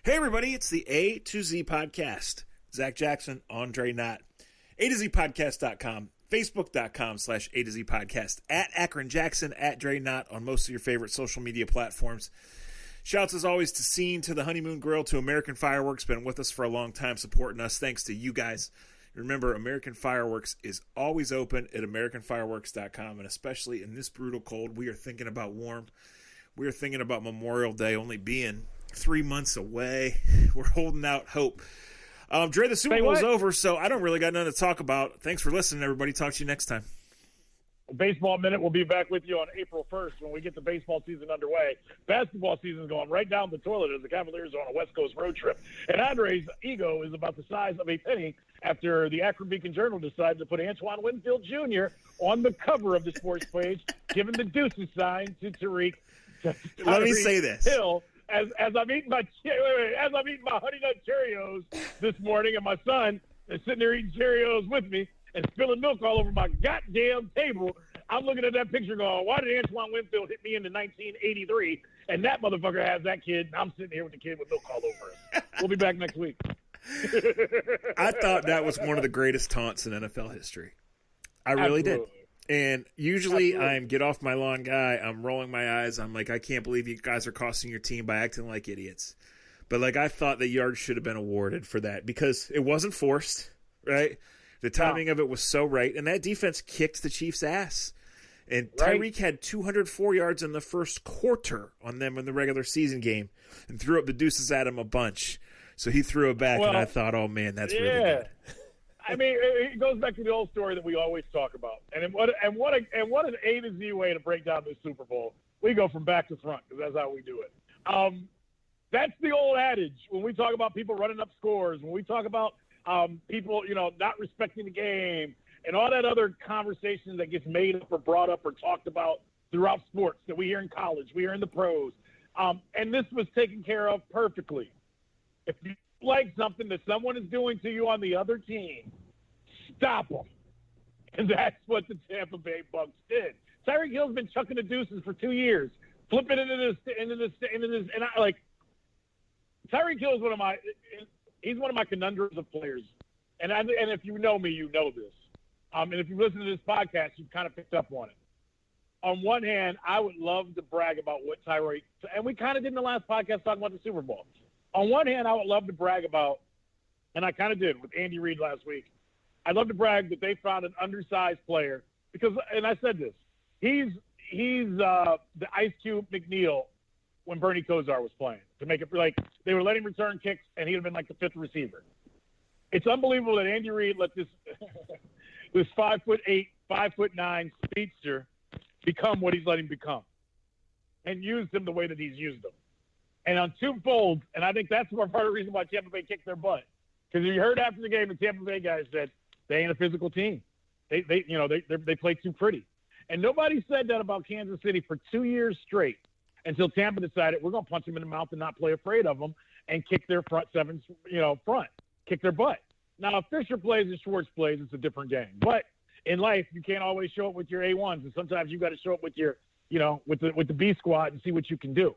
Hey, everybody, it's the A to Z podcast. Zach Jackson, Andre Knott. A to Z podcast.com, facebook.com/A to Z podcast, at Akron Jackson, at Dre Knott on most of your favorite social media platforms. Shouts as always to Scene, to the Honeymoon Grill, to American Fireworks. Been with us for a long time, supporting us. Thanks to you guys. Remember, American Fireworks is always open at AmericanFireworks.com, and especially in this brutal cold, we are thinking about warm. We are thinking about Memorial Day only being 3 months away. We're holding out hope. Dre, the Super Bowl is over, so I don't really got nothing to talk about. Thanks for listening, everybody. Talk to you next time. Baseball Minute will be back with you on April 1st when we get the baseball season underway. Basketball season is going right down the toilet as the Cavaliers are on a West Coast road trip. And Andre's ego is about the size of a penny after the Akron Beacon Journal decided to put Antoine Winfield Jr. on the cover of the sports page, giving the deuces sign to Tariq. Let me say this. Hill, as I'm eating my Honey Nut Cheerios this morning, and my son is sitting there eating Cheerios with me and spilling milk all over my goddamn table, I'm looking at that picture going, why did Antoine Winfield hit me into 1983? And that motherfucker has that kid, and I'm sitting here with the kid with milk all over us. We'll be back next week. I thought that was one of the greatest taunts in NFL history. I really did. And usually I'm get off my lawn guy. I'm rolling my eyes. I'm like, I can't believe you guys are costing your team by acting like idiots. But, like, I thought the yard should have been awarded for that because it wasn't forced, right? The timing of it was so right. And that defense kicked the Chiefs' ass. And Tyreek had 204 yards in the first quarter on them in the regular season game and threw up the deuces at him a bunch. So he threw it back, and I thought, oh, man, that's really good. I mean, it goes back to the old story that we always talk about. And what an A to Z way to break down this Super Bowl. We go from back to front because that's how we do it. That's the old adage when we talk about people running up scores, when we talk about people, not respecting the game and all that other conversation that gets made up or brought up or talked about throughout sports that we hear in college, we hear in the pros. And this was taken care of perfectly. If you like something that someone is doing to you on the other team, stop them. And that's what the Tampa Bay Bucks did. Tyreek Hill's been chucking the deuces for 2 years, flipping into this, and I like Tyreek Hill is one of my conundrums of players. And if you know me, you know this. And if you listen to this podcast, you've kind of picked up on it. On one hand, I would love to brag about what Tyreek, and we kind of did in the last podcast talking about the Super Bowl. On one hand, I would love to brag about, and I kind of did with Andy Reid last week, I'd love to brag that they found an undersized player because, and I said this, he's the Ice Cube McNeil when Bernie Kosar was playing to make it like they were letting him return kicks and he'd have been like the fifth receiver. It's unbelievable that Andy Reid let this 5'8", 5'9" speedster become what he's let him become and used him the way that he's used him. And on two folds, and I think that's part of the reason why Tampa Bay kicked their butt. Because you heard after the game, the Tampa Bay guys said they ain't a physical team. They play too pretty. And nobody said that about Kansas City for 2 years straight until Tampa decided we're going to punch them in the mouth and not play afraid of them and kick their front seven, kick their butt. Now, if Fisher plays and Schwartz plays, it's a different game. But in life, you can't always show up with your A1s, and sometimes you got to show up with your, with the B squad and see what you can do.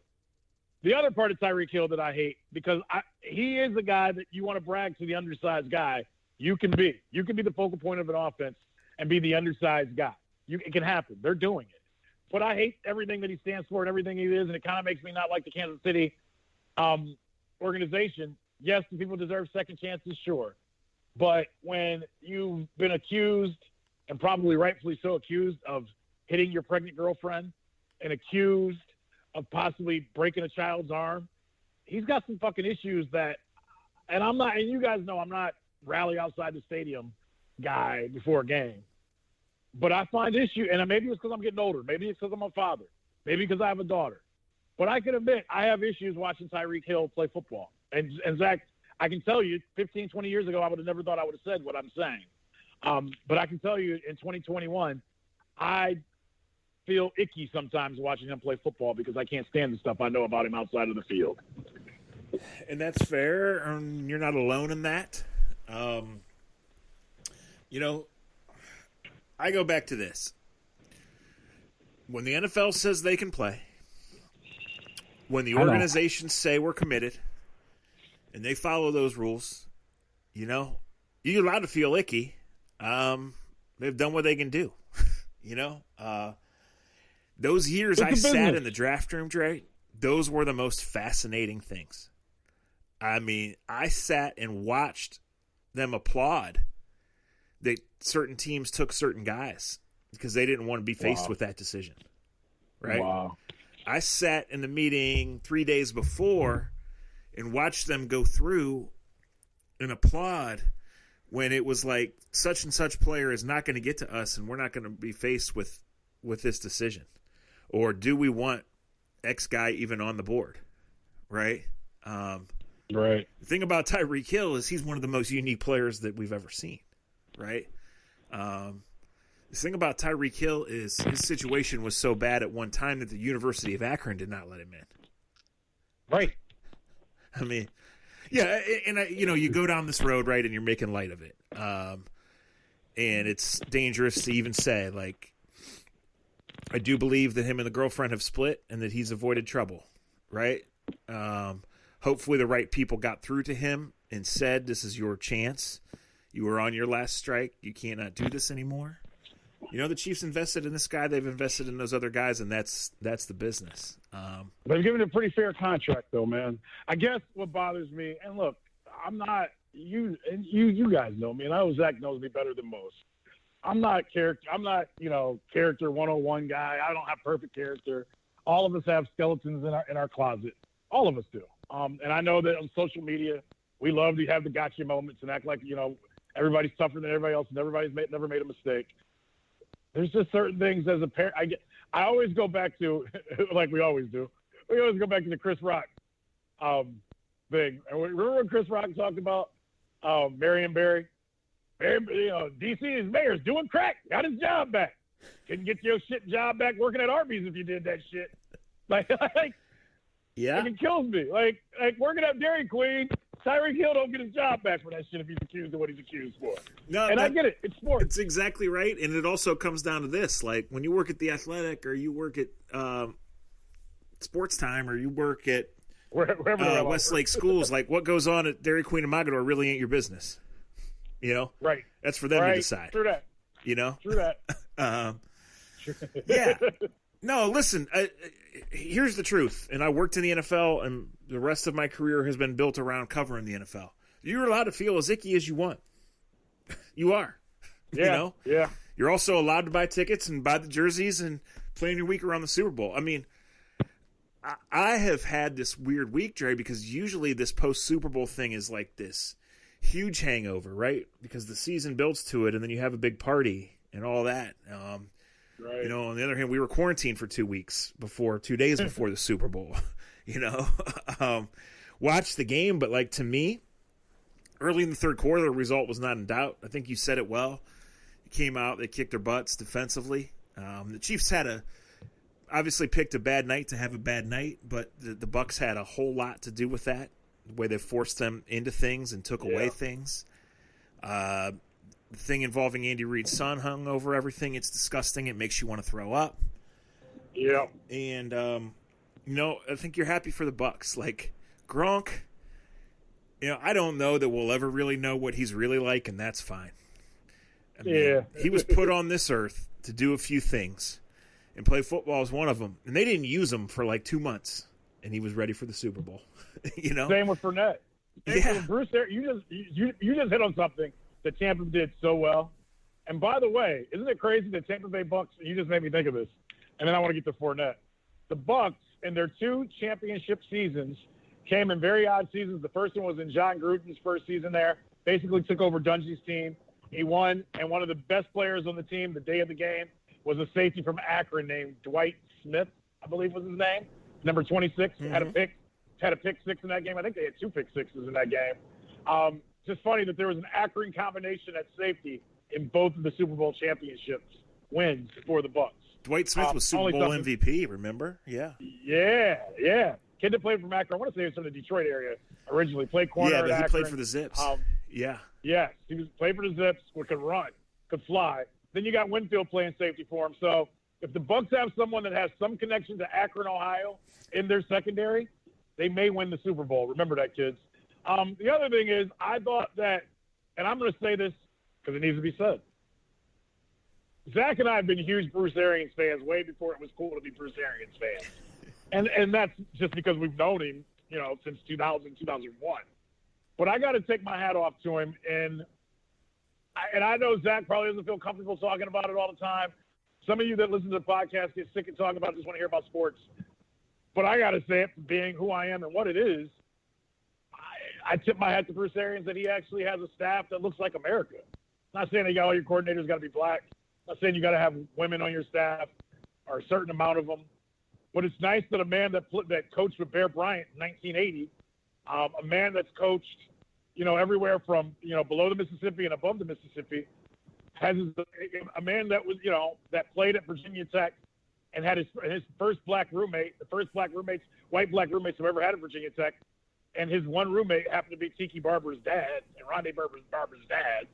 The other part of Tyreek Hill that I hate, because he is a guy that you want to brag to the undersized guy. You can be the focal point of an offense and be the undersized guy. It can happen. They're doing it. But I hate everything that he stands for and everything he is, and it kind of makes me not like the Kansas City organization. Yes, the people deserve second chances, sure. But when you've been accused, and probably rightfully so accused, of hitting your pregnant girlfriend and accused of possibly breaking a child's arm, he's got some fucking issues that, and you guys know I'm not rally outside the stadium guy before a game, but I find issue, and maybe it's because I'm getting older, maybe it's because I'm a father, maybe because I have a daughter, but I can admit I have issues watching Tyreek Hill play football. And Zach, I can tell you 15, 20 years ago, I would have never thought I would have said what I'm saying. But I can tell you in 2021, I feel icky sometimes watching him play football because I can't stand the stuff I know about him outside of the field. And that's fair. You're not alone in that. I go back to this. When the NFL says they can play, when the organizations say we're committed, and they follow those rules, you know, you're allowed to feel icky. They've done what they can do, you know. Those years I sat in the draft room, Dre, those were the most fascinating things. I mean, I sat and watched them applaud that certain teams took certain guys because they didn't want to be faced with that decision, right? Wow. I sat in the meeting 3 days before and watched them go through and applaud when it was like such and such player is not going to get to us and we're not going to be faced with this decision. Or do we want X guy even on the board, right? Right. The thing about Tyreek Hill is he's one of the most unique players that we've ever seen, right? The thing about Tyreek Hill is his situation was so bad at one time that the University of Akron did not let him in. Right. I mean, yeah, and you go down this road, right, and you're making light of it. And it's dangerous to even say, like, I do believe that him and the girlfriend have split and that he's avoided trouble, right? Hopefully the right people got through to him and said, this is your chance. You were on your last strike. You cannot do this anymore. You know, the Chiefs invested in this guy. They've invested in those other guys, and that's the business. They've given a pretty fair contract, though, man. I guess what bothers me, and look, I'm not you guys know me, and I know Zach knows me better than most. I'm not character 101 guy. I don't have perfect character. All of us have skeletons in our closet. All of us do. And I know that on social media, we love to have the gotcha moments and act like, everybody's tougher than everybody else and everybody's never made a mistake. There's just certain things as a parent. I always go back to, like we always do, we always go back to the Chris Rock thing. And remember when Chris Rock talked about Marion Barry? DC's mayor's doing crack, got his job back. Couldn't get your shit job back working at Arby's if you did that shit. Yeah, it kills me. Like working at Dairy Queen, Tyreek Hill don't get his job back for that shit if he's accused of what he's accused for. No, I get it. It's sports. It's exactly right, and it also comes down to this: like when you work at the Athletic, or you work at Sports Time, or you work at Westlake Schools, like what goes on at Dairy Queen and Mogador really ain't your business. Right? That's for them to decide. True that. True that. Yeah. No, listen. Here's the truth, and I worked in the NFL, and the rest of my career has been built around covering the NFL. You're allowed to feel as icky as you want. You are. Yeah. Yeah. You're also allowed to buy tickets and buy the jerseys and plan your week around the Super Bowl. I mean, I have had this weird week, Dre, because usually this post-Super Bowl thing is like this huge hangover, right? Because the season builds to it, and then you have a big party and all that. Right. On the other hand, we were quarantined for 2 days before the Super Bowl. Watched the game, but like to me, early in the third quarter, the result was not in doubt. I think you said it well. It came out, they kicked their butts defensively. The Chiefs obviously picked a bad night to have a bad night, but the Bucs had a whole lot to do with that. The way they forced them into things and took away things. The thing involving Andy Reid's son hung over everything. It's disgusting. It makes you want to throw up. Yeah. And, I think you're happy for the Bucs. Like, Gronk, I don't know that we'll ever really know what he's really like, and that's fine. I mean, he was put on this earth to do a few things, and play football is one of them. And they didn't use him for like 2 months, and he was ready for the Super Bowl. Same with Fournette. With Bruce Arians, you just hit on something that Tampa did so well. And by the way, isn't it crazy that Tampa Bay Bucs, you just made me think of this, and then I want to get to Fournette. The Bucs, in their 2 championship seasons, came in very odd seasons. The first one was in John Gruden's first season there. Basically took over Dungy's team. He won, and one of the best players on the team the day of the game was a safety from Akron named Dwight Smith, I believe was his name. Number 26, had a pick 6 in that game. I think they had 2 pick sixes in that game. Just funny that there was an Akron combination at safety in both of the Super Bowl championships wins for the Bucs. Dwight Smith was Super Bowl MVP, remember? Yeah. Yeah. Kid that played from Akron. I want to say he was from the Detroit area originally. Played corner at Akron. He played for the Zips. Yes, he played for the Zips, could run, could fly. Then you got Winfield playing safety for him. So if the Bucs have someone that has some connection to Akron, Ohio in their secondary, they may win the Super Bowl. Remember that, kids. The other thing is, I thought that, and I'm going to say this because it needs to be said. Zach and I have been huge Bruce Arians fans way before it was cool to be Bruce Arians fans. And that's just because we've known him, since 2000, 2001. But I got to take my hat off to him. And I know Zach probably doesn't feel comfortable talking about it all the time. Some of you that listen to the podcast get sick of talking about it, just want to hear about sports. But I got to say it, being who I am and what it is, I tip my hat to Bruce Arians that he actually has a staff that looks like America. I'm not saying all your coordinators got to be black. I'm not saying you got to have women on your staff or a certain amount of them. But it's nice that a man that coached with Bear Bryant in 1980, a man that's coached, everywhere from, below the Mississippi and above the Mississippi, has a man that was, that played at Virginia Tech and had his first black roommate, the first white black roommates who ever had at Virginia Tech. And his one roommate happened to be Tiki Barber's dad and Rondé Barber's dad.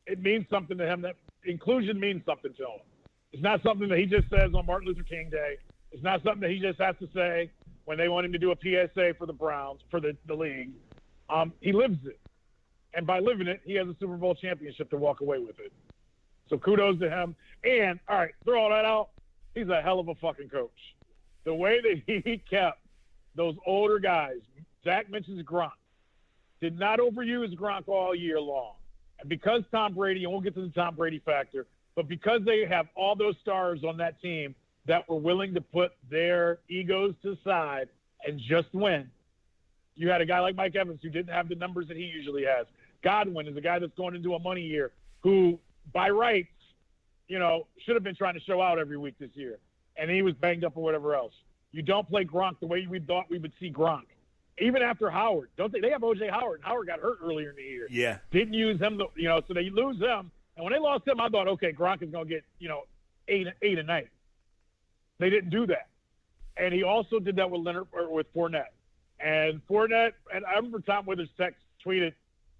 It means something to him. That inclusion means something to him. It's not something that he just says on Martin Luther King Day. It's not something that he just has to say when they want him to do a PSA for the Browns, for the league. He lives it. And by living it, he has a Super Bowl championship to walk away with it. So kudos to him. And, all right, throw all that out. He's a hell of a fucking coach. The way that he kept those older guys, Zach mentions Gronk, did not overuse Gronk all year long. And because Tom Brady, and we'll get to the Tom Brady factor, but because they have all those stars on that team that were willing to put their egos to the side and just win, you had a guy like Mike Evans who didn't have the numbers that he usually has. Godwin is a guy that's going into a money year who, by rights, should have been trying to show out every week this year. And he was banged up or whatever else. You don't play Gronk the way we thought we would see Gronk. Even after Howard. They have O.J. Howard, and Howard got hurt earlier in the year. Yeah. Didn't use him, so they lose him. And when they lost him, I thought, okay, Gronk is going to get, 8 a night. They didn't do that. And he also did that with Fournette. And Fournette, and I remember Tom Withers tweeted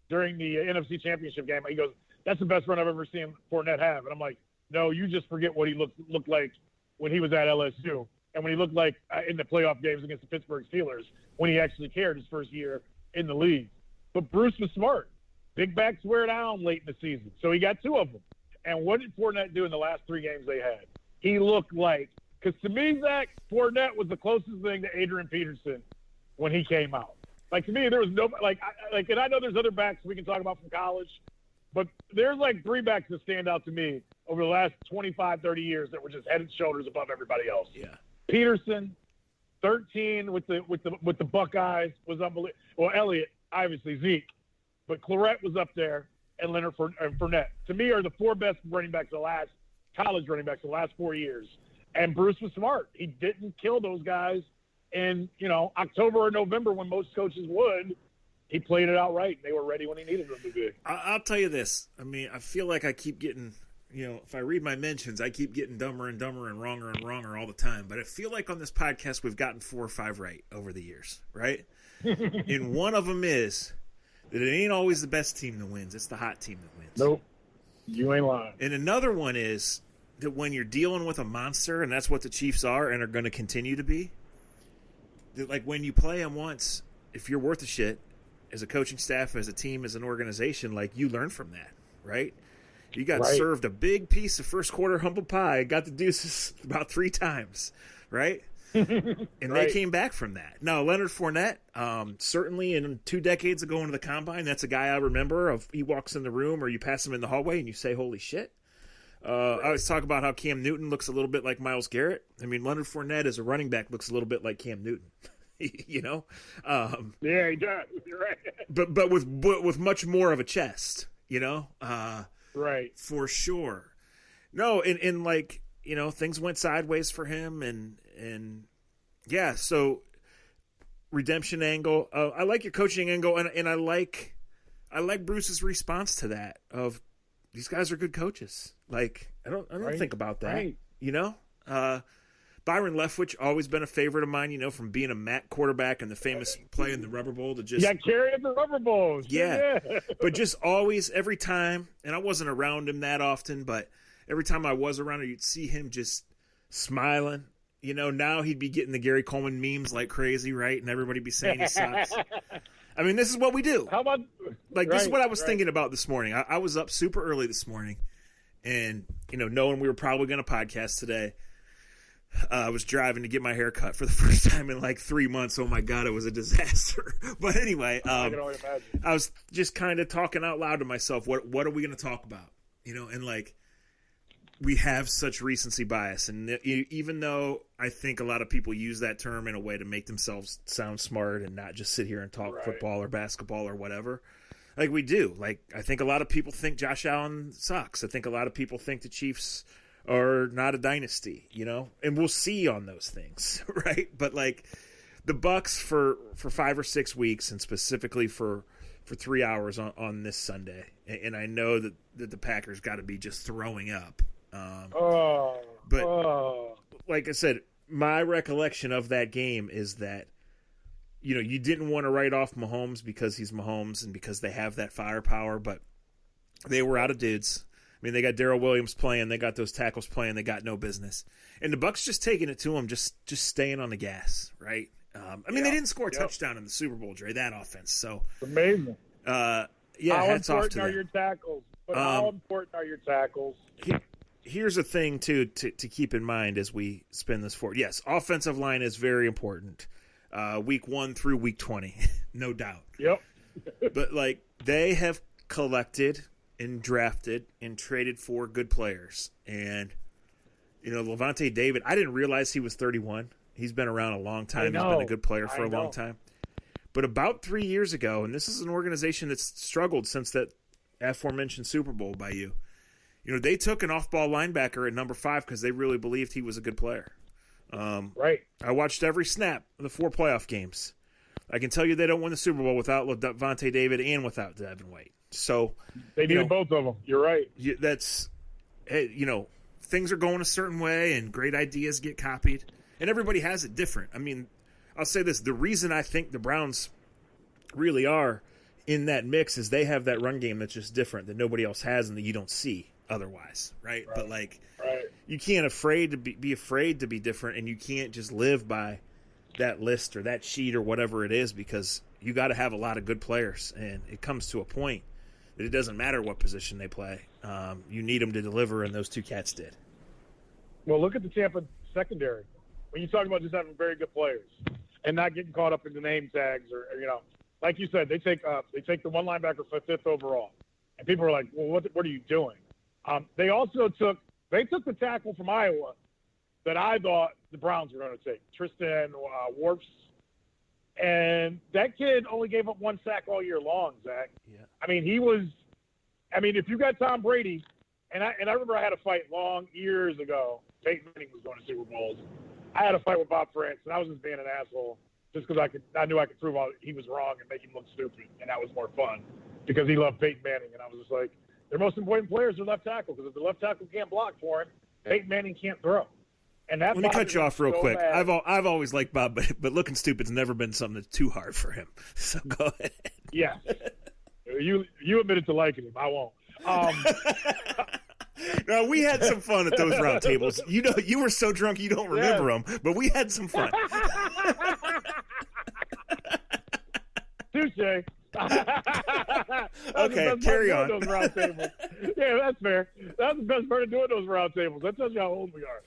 during the NFC Championship game, he goes, that's the best run I've ever seen Fournette have. And I'm like, no, you just forget what he looked like when he was at LSU. And when he looked like in the playoff games against the Pittsburgh Steelers, when he actually cared his first year in the league. But Bruce was smart. Big backs wear down late in the season. So he got 2 of them. And what did Fournette do in the last 3 games they had? He looked like, because to me, Zach, Fournette was the closest thing to Adrian Peterson when he came out. Like, to me, there was no, and I know there's other backs we can talk about from college, but there's 3 backs that stand out to me over the last 25, 30 years that were just head and shoulders above everybody else. Yeah. Peterson, 13 with the Buckeyes was unbelievable. Well, Elliott, obviously Zeke, but Clarett was up there, and Leonard Fournette. To me, are the 4 best college running backs the last 4 years. And Bruce was smart. He didn't kill those guys in October or November when most coaches would. He played it out right. They were ready when he needed them to be. I'll tell you this. I mean, I feel like I keep getting. If I read my mentions, I keep getting dumber and dumber and wronger all the time. But I feel like on this podcast, we've gotten 4 or 5 right over the years, right? And one of them is that it ain't always the best team that wins. It's the hot team that wins. Nope. You ain't lying. And another one is that when you're dealing with a monster, and that's what the Chiefs are and are going to continue to be, that when you play them once, if you're worth a shit, as a coaching staff, as a team, as an organization, you learn from that, right? You got served a big piece of first quarter humble pie, got the deuces about 3 times, right? And they came back from that. Now, Leonard Fournette, certainly in 2 decades ago into the combine, that's a guy I remember. He walks in the room or you pass him in the hallway and you say, holy shit. I always talk about how Cam Newton looks a little bit like Myles Garrett. I mean, Leonard Fournette as a running back looks a little bit like Cam Newton. Yeah, he does. You're right. But with much more of a chest, right. For sure. No, and things went sideways for him and yeah, so redemption angle. I like your coaching angle and I like Bruce's response to that of these guys are good coaches. I don't think about that. Right. Byron Leftwich, always been a favorite of mine, from being a MAC quarterback and the famous play in the Rubber Bowl to just... Yeah, carrying the Rubber Bowls. Yeah. But just always, every time, and I wasn't around him that often, but every time I was around him, you'd see him just smiling. Now he'd be getting the Gary Coleman memes like crazy, right? And everybody be saying he sucks. I mean, this is what we do. How about this is what I was thinking about this morning. I was up super early this morning, and knowing we were probably going to podcast today, I was driving to get my hair cut for the first time in like 3 months. Oh my God, it was a disaster. But anyway, I can only imagine. I was just kind of talking out loud to myself. What are we going to talk about? And like, we have such recency bias, and even though I think a lot of people use that term in a way to make themselves sound smart and not just sit here and talk football or basketball or whatever, like we do. Like, I think a lot of people think Josh Allen sucks. I think a lot of people think the Chiefs are not a dynasty, and we'll see on those things, right? But like the Bucks for 5 or 6 weeks, and specifically for 3 hours on this Sunday, and I know that the Packers got to be just throwing up. Like I said, my recollection of that game is that, you didn't want to write off Mahomes because he's Mahomes and because they have that firepower, but they were out of dudes. I mean, they got Darrell Williams playing, they got those tackles playing, they got no business. And the Bucks just taking it to them, just staying on the gas, right? They didn't score a touchdown in the Super Bowl, Dre, that offense. So amazing. Hats off to How important them. are your tackles? But how important are your tackles? Here's a thing, too, to keep in mind as we spin this forward. Yes, offensive line is very important. Week 1 through week 20, no doubt. Yep. But, like, they have collected and drafted and traded for good players. And, Levante David, I didn't realize he was 31. He's been around a long time. He's been a good player for a long time. But about 3 years ago, and this is an organization that's struggled since that aforementioned Super Bowl by you, they took an off-ball linebacker at number 5 because they really believed he was a good player. Right. I watched every snap of the 4 playoff games. I can tell you they don't win the Super Bowl without Levante David and without Devin White. So they needed both of them. You're right. Things are going a certain way, and great ideas get copied, and everybody has it different. I mean, I'll say this: the reason I think the Browns really are in that mix is they have that run game that's just different that nobody else has and that you don't see otherwise, right? But you can't be afraid to be different, and you can't just live by that list or that sheet or whatever it is, because you got to have a lot of good players, and it comes to a point that it doesn't matter what position they play. You need them to deliver, and those two cats did. Well, look at the Tampa secondary. When you talk about just having very good players and not getting caught up in the name tags, or like you said, they take the one linebacker for 5th overall, and people are like, "Well, what are you doing?" They also took the tackle from Iowa that I thought the Browns were going to take, Tristan Wirfs, and that kid only gave up 1 sack all year long, Zach. Yeah. If you got Tom Brady, and I remember I had a fight years ago. Peyton Manning was going to Super Bowls. I had a fight with Bob France, and I was just being an asshole just because I knew I could prove he was wrong and make him look stupid, and that was more fun because he loved Peyton Manning, and I was just like, their most important players are left tackle, because if the left tackle can't block for him, Peyton Manning can't throw. And that. Let me cut you off real quick. Bad. I've always liked Bob, but looking stupid's never been something that's too hard for him. So go ahead. Yeah, you admitted to liking him. I won't. No, we had some fun at those round tables. You were so drunk you don't remember them, but we had some fun. Touche. Okay, carry on. Those round tables. Yeah, that's fair. That's the best part of doing those round tables. That tells you how old we are.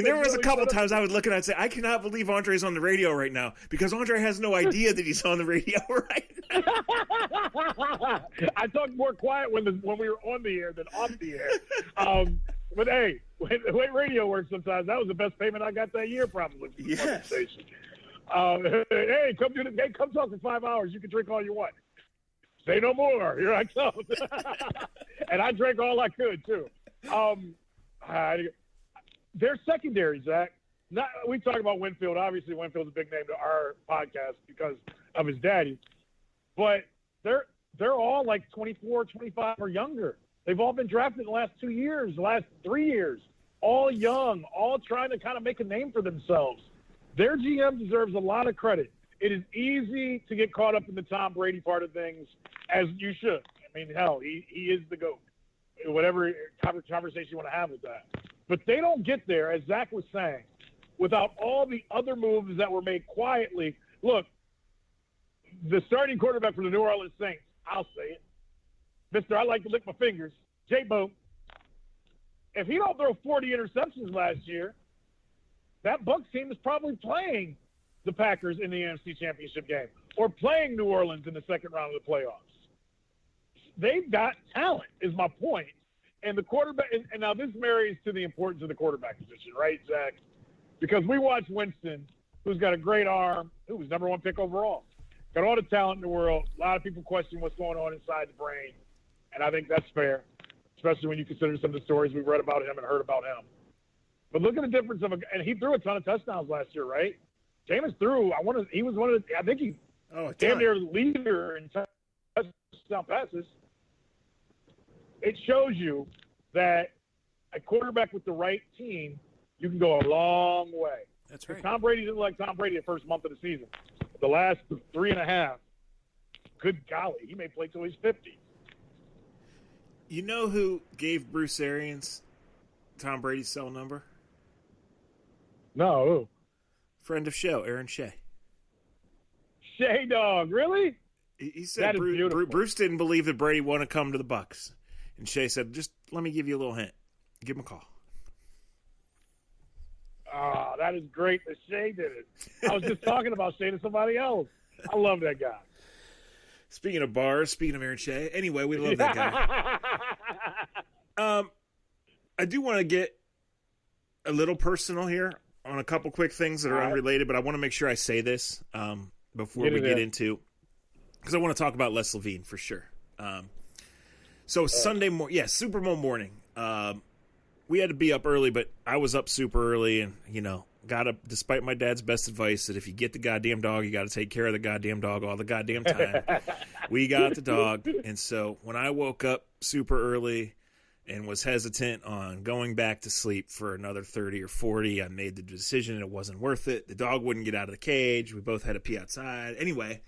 There was a couple times I would look at it and say, I cannot believe Andre's on the radio right now, because Andre has no idea that he's on the radio right now. I talked more quiet when we were on the air than off the air. But hey, the way radio works sometimes, that was the best payment I got that year, probably. Yes. Hey, come talk for 5 hours. You can drink all you want. Say no more. Here I come. And I drank all I could, too. Their secondary, Zach. We talk about Winfield. Obviously, Winfield's a big name to our podcast because of his daddy. But they're all like 24, 25 or younger. They've all been drafted in the last 2 years, the last 3 years. All young, all trying to kind of make a name for themselves. Their GM deserves a lot of credit. It is easy to get caught up in the Tom Brady part of things, as you should. I mean, hell, he is the GOAT. Whatever conversation you want to have with that. But they don't get there, as Zach was saying, without all the other moves that were made quietly. Look, the starting quarterback for the New Orleans Saints, I'll say it, Mr. I like to lick my fingers, Jay Boom, if he don't throw 40 interceptions last year, that Bucs team is probably playing the Packers in the NFC Championship game or playing New Orleans in the second round of the playoffs. They've got talent, is my point. And the quarterback – and now this marries to the importance of the quarterback position, right, Zach? Because we watched Winston, who's got a great arm, who was number one pick overall. Got all the talent in the world. A lot of people question what's going on inside the brain, and I think that's fair, especially when you consider some of the stories we've read about him and heard about him. But look at the difference of – and he threw a ton of touchdowns last year, right? Jameis threw – he was one of the – I think he damn near the leader in touchdown passes. It shows you that a quarterback with the right team, you can go a long way. That's right. Tom Brady didn't like Tom Brady the first month of the season. The last 3.5, good golly, he may play till he's 50. You know who gave Bruce Arians Tom Brady's cell number? No, who? Friend of show, Aaron Shea. Shea Dog, really? He said Bruce didn't believe that Brady wanted to come to the Bucs. And Shea said, just let me give you a little hint. Give him a call. Oh, that is great that Shea did it. I was just talking about Shea to somebody else. I love that guy. Speaking of bars, speaking of Aaron Shea, anyway, we love that guy. I do want to get a little personal here on a couple quick things that are unrelated, but I want to make sure I say this before we get into, because I want to talk about Les Levine for sure. So Sunday morning, Super Bowl morning, we had to be up early, but I was up super early and, got up despite my dad's best advice that if you get the goddamn dog, you got to take care of the goddamn dog all the goddamn time. We got the dog. And so when I woke up super early and was hesitant on going back to sleep for another 30 or 40, I made the decision it wasn't worth it. The dog wouldn't get out of the cage. We both had to pee outside. Anyway,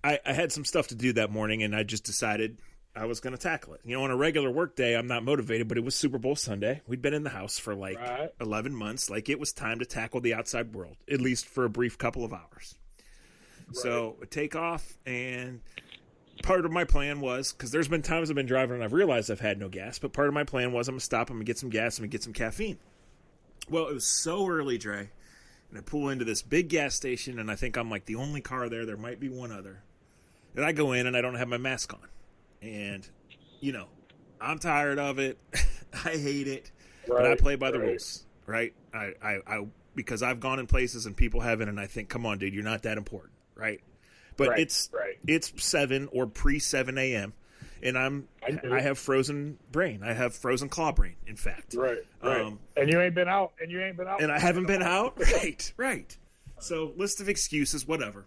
I had some stuff to do that morning, and I just decided I was going to tackle it. On a regular work day, I'm not motivated, but it was Super Bowl Sunday. We'd been in the house for 11 months. It was time to tackle the outside world, at least for a brief couple of hours. Right. So I take off, and part of my plan was, because there's been times I've been driving and I've realized I've had no gas, but part of my plan was I'm going to stop, I'm going to get some gas, I'm going to get some caffeine. Well, it was so early, Dre, and I pull into this big gas station, and I think I'm the only car there. There might be one other. And I go in, and I don't have my mask on. And, I'm tired of it. I hate it. Right, but I play by the rules, right? I because I've gone in places and people haven't, and I think, come on, dude, you're not that important, right? But it's 7 or pre-7 a.m., and I have frozen brain. I have frozen claw brain, in fact. Right. And you ain't been out. And I haven't been out. Right. So list of excuses, whatever.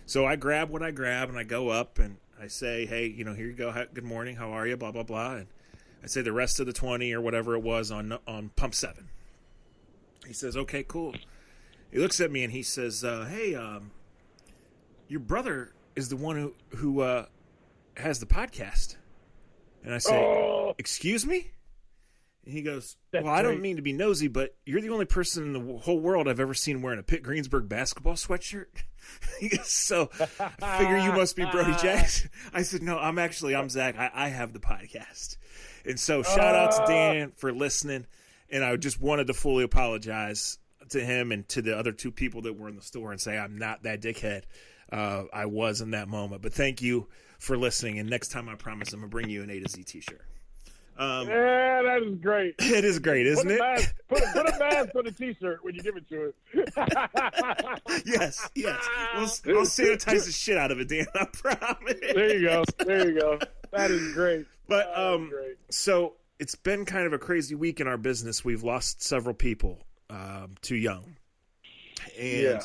So I grab what I grab, and I go up, and I say, hey, here you go. Good morning. How are you? Blah, blah, blah. And I say the rest of the 20 or whatever it was on pump 7. He says, okay, cool. He looks at me and he says, hey, your brother is the one who has the podcast. And I say, excuse me? And he goes, well, I don't mean to be nosy, but you're the only person in the whole world I've ever seen wearing a Pitt Greensburg basketball sweatshirt. He goes, so I figure you must be Brody Jackson. I said, no, I'm Zach. I have the podcast. And so shout out to Dan for listening. And I just wanted to fully apologize to him and to the other 2 people that were in the store and say I'm not that dickhead. I was in that moment. But thank you for listening. And next time I promise I'm going to bring you an A to Z t-shirt. That is great. It is great, isn't it? Put a mask on the t-shirt when you give it to it. Yes. I'll sanitize the shit out of it, Dan. I promise. There you go. That is great. But so it's been kind of a crazy week in our business. We've lost several people too young, and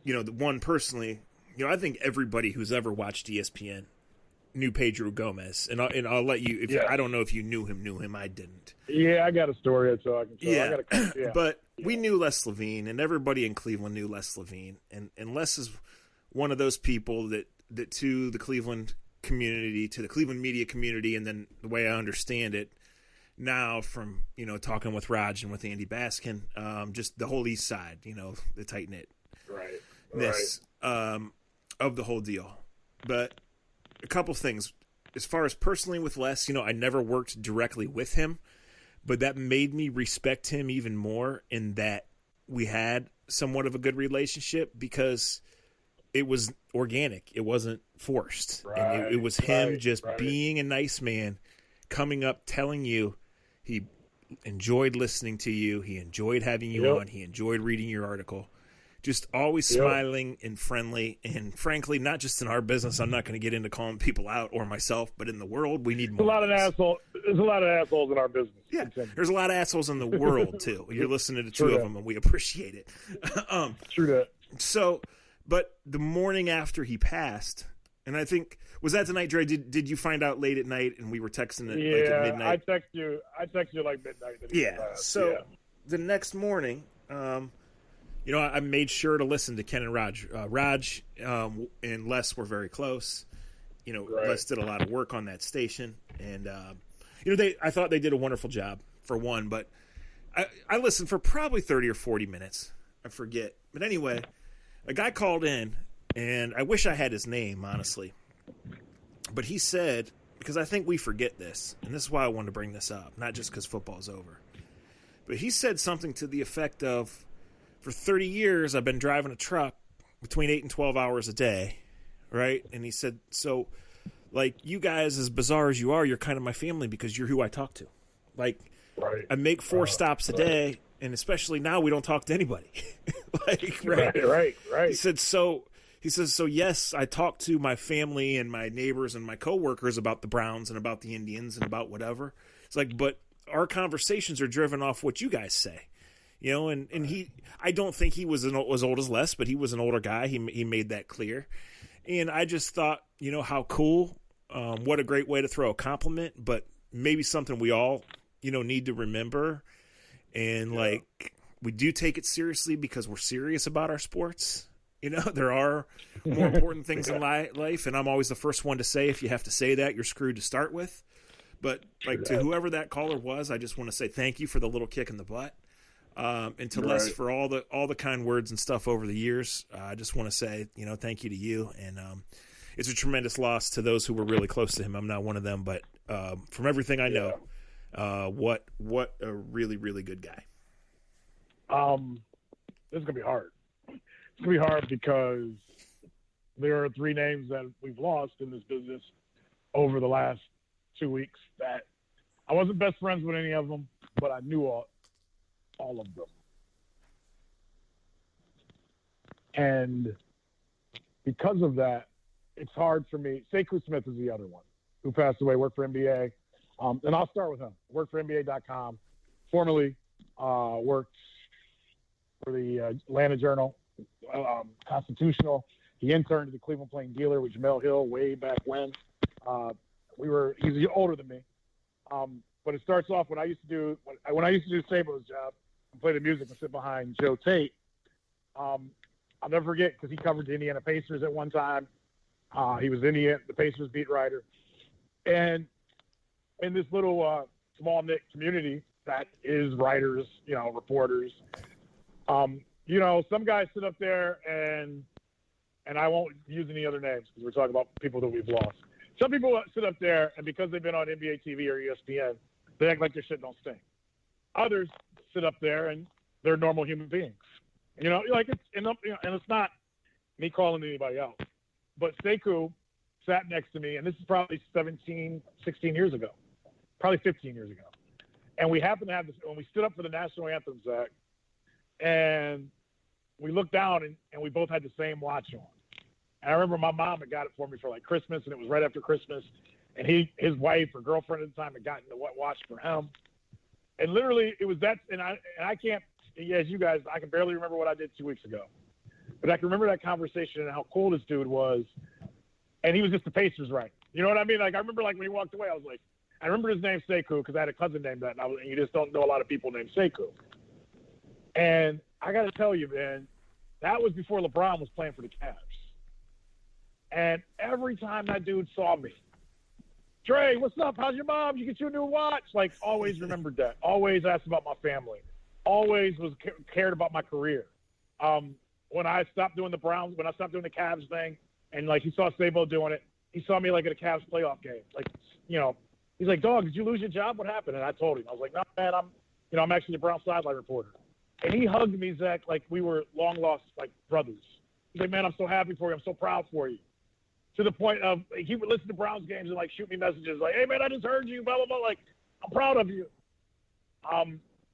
the one personally, I think everybody who's ever watched ESPN knew Pedro Gomez, and I'll let you. I don't know if you knew him. I didn't. Yeah, I got a story so I can tell. Yeah. But we knew Les Levine, and everybody in Cleveland knew Les Levine, and Les is one of those people that to the Cleveland community, to the Cleveland media community, and then the way I understand it now from talking with Raj and with Andy Baskin, just the whole East Side, the tight knit. Right. This. of the whole deal. But a couple things. As far as personally with Les, I never worked directly with him, but that made me respect him even more in that we had somewhat of a good relationship because it was organic. It wasn't forced. Right, and it was him right, just right. being a nice man, coming up, telling you he enjoyed listening to you. He enjoyed having you Yep. on. He enjoyed reading your article. Just always Yep. smiling and friendly. And frankly, not just in our business. I'm not going to get into calling people out or myself, but in the world, we need more. There's a lot of assholes in our business. Yeah, Continue. there's a lot of assholes in the world, too. You're listening to two True of that. them, and we appreciate it. True that. So, but the morning after he passed, and I think, was that the night, Dre? Did you find out late at night and we were texting at, like at midnight? I text you like midnight. That he Yeah. passed. So Yeah. the next morning, I made sure to listen to Ken and Raj. Raj and Les were very close. Right. Les did a lot of work on that station, and I thought they did a wonderful job for one. But I listened for probably 30 or 40 minutes. I forget, but anyway, a guy called in, and I wish I had his name, honestly. But he said, because I think we forget this, and this is why I wanted to bring this up, not just because football's over. But he said something to the effect of, for 30 years, I've been driving a truck between 8 and 12 hours a day, right? And he said, so, like, you guys, as bizarre as you are, you're kind of my family because you're who I talk to. Like, Right. I make 4 stops a day, and especially now we don't talk to anybody. Right. He said, so yes, I talk to my family and my neighbors and my coworkers about the Browns and about the Indians and about whatever. It's like, but our conversations are driven off what you guys say, and I don't think he was as old as Les, but he was an older guy. He made that clear. And I just thought, how cool, what a great way to throw a compliment, but maybe something we all, need to remember. And like, we do take it seriously because we're serious about our sports. There are more important things in life, and I'm always the first one to say, if you have to say that, you're screwed to start with. But like to whoever that caller was, I just want to say thank you for the little kick in the butt, and to Les for all the kind words and stuff over the years. I just want to say, thank you to you, and it's a tremendous loss to those who were really close to him. I'm not one of them, but from everything I know, what a really, really good guy. This is gonna be hard. It's gonna be hard because there are 3 names that we've lost in this business over the last 2 weeks that I wasn't best friends with any of them, but I knew all of them. And because of that, it's hard for me. Sekou Smith is the other one who passed away, worked for NBA. And I'll start with him. Worked for NBA.com. Formerly worked for the Atlanta Journal, Constitutional. He interned at the Cleveland Plain Dealer with Jamel Hill way back when. He's older than me. But it starts off when I used to do Sabo's job and play the music and sit behind Joe Tate. I'll never forget because he covered the Indiana Pacers at one time. He was the Pacers beat writer. And in this little small knit community that is writers, reporters, some guys sit up there and I won't use any other names because we're talking about people that we've lost. Some people sit up there and because they've been on NBA TV or ESPN, they act like their shit don't stink. Others sit up there and they're normal human beings. And it's not me calling anybody out. But Sekou sat next to me, and this is probably 16 years ago, probably 15 years ago. And we happened to have this, when we stood up for the national anthem, Zach, and we looked down, and we both had the same watch on. And I remember my mom had got it for me for, like, Christmas, and it was right after Christmas. And his wife or girlfriend at the time had gotten the watch for him. And literally, it was that, and I can't, as you guys, I can barely remember what I did 2 weeks ago. But I can remember that conversation and how cool this dude was. And he was just the Pacers right. You know what I mean? Like, I remember, like, when he walked away, I was like, I remember his name Sekou because I had a cousin named that, and you just don't know a lot of people named Sekou. And I got to tell you, man, that was before LeBron was playing for the Cavs. And every time that dude saw me, Dre, what's up? How's your mom? You get you a new watch? Like, always remembered that. Always asked about my family. Always was cared about my career. When I stopped doing the Browns, when I stopped doing the Cavs thing, And, like, he saw Sabo doing it. He saw me, like, at a Cavs playoff game. Like, you know, he's like, dog, did you lose your job? What happened? And I told him. I was like, no, man, I'm actually the Brown sideline reporter. And he hugged me, Zach, like we were long-lost, like, brothers. He's like, man, I'm so happy for you. I'm so proud for you. To the point of he would listen to Browns games and, like, shoot me messages like, hey, man, I just heard you, blah, blah, blah. Like, I'm proud of you.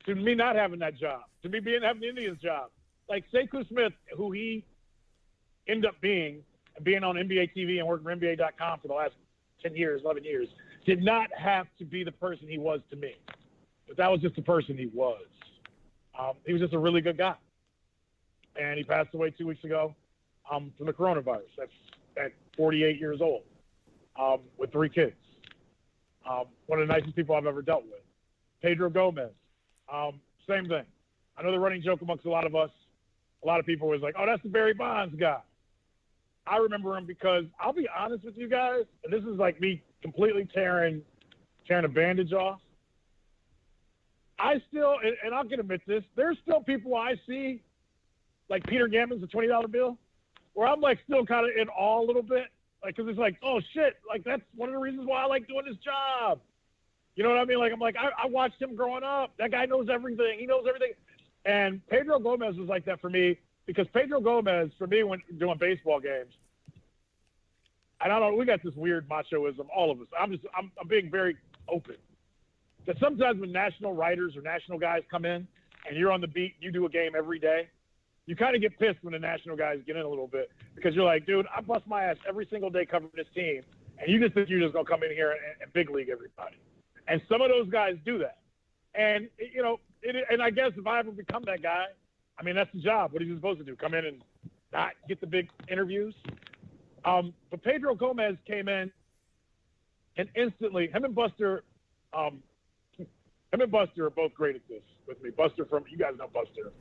To me not having that job, to me having the Indians job. Like, Sekou Smith, who he ended up being on NBA TV and working for NBA.com for the last 10 years, 11 years, did not have to be the person he was to me. But that was just the person he was. He was just a really good guy. And he passed away 2 weeks ago from the coronavirus. That's at 48 years old with 3 kids. One of the nicest people I've ever dealt with. Pedro Gomez, same thing. I know the running joke amongst a lot of us, a lot of people was like, oh, that's the Barry Bonds guy. I remember him because I'll be honest with you guys, and this is like me completely tearing a bandage off. I still, and I can admit this, there's still people I see, like Peter Gammons, the $20 bill, where I'm like still kind of in awe a little bit, like, because it's like, oh shit, like that's one of the reasons why I like doing this job. You know what I mean? Like, I'm like, I watched him growing up. That guy knows everything. He knows everything. And Pedro Gomez was like that for me because Pedro Gomez, for me, when doing baseball games, and I don't know, we got this weird machoism, all of us. I'm being very open. That sometimes when national writers or national guys come in and you're on the beat, you do a game every day, you kind of get pissed when the national guys get in a little bit because you're like, dude, I bust my ass every single day covering this team, and you just think you're just going to come in here and big league everybody. And some of those guys do that. And, you know, and I guess if I ever become that guy, I mean, that's the job. What are you supposed to do? Come in and not get the big interviews? But Pedro Gomez came in and instantly, him and Buster are both great at this with me. Buster you guys know Buster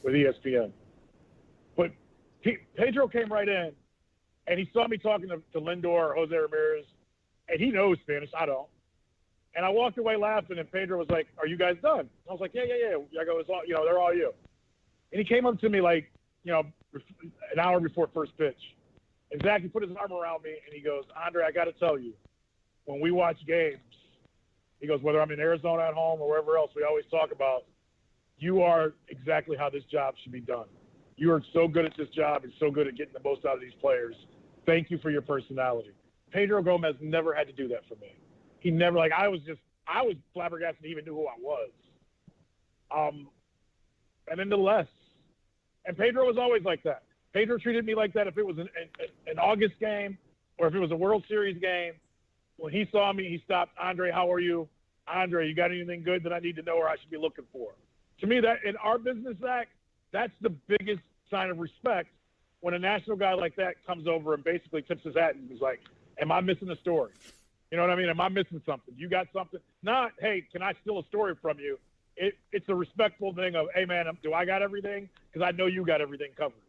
with ESPN. But Pedro came right in and he saw me talking to Lindor or Jose Ramirez, and he knows Spanish. I don't. And I walked away laughing, and Pedro was like, are you guys done? I was like, yeah. I go, it's all, you know, they're all you. And he came up to me like, you know, an hour before first pitch. And Zach, he put his arm around me, and he goes, Andre, I got to tell you, when we watch games, he goes, whether I'm in Arizona at home or wherever else, we always talk about, you are exactly how this job should be done. You are so good at this job and so good at getting the most out of these players. Thank you for your personality. Pedro Gomez never had to do that for me. He never, like, I was flabbergasted he even knew who I was. And then the less. And Pedro was always like that. Pedro treated me like that if it was an August game or if it was a World Series game. When he saw me, he stopped. Andre, how are you? Andre, you got anything good that I need to know or I should be looking for? To me, that in our business, Zach, that's the biggest sign of respect when a national guy like that comes over and basically tips his hat and is like, am I missing a story? You know what I mean? Am I missing something? You got something? Not, hey, can I steal a story from you? It's a respectful thing of, hey, man, do I got everything? Because I know you got everything covered.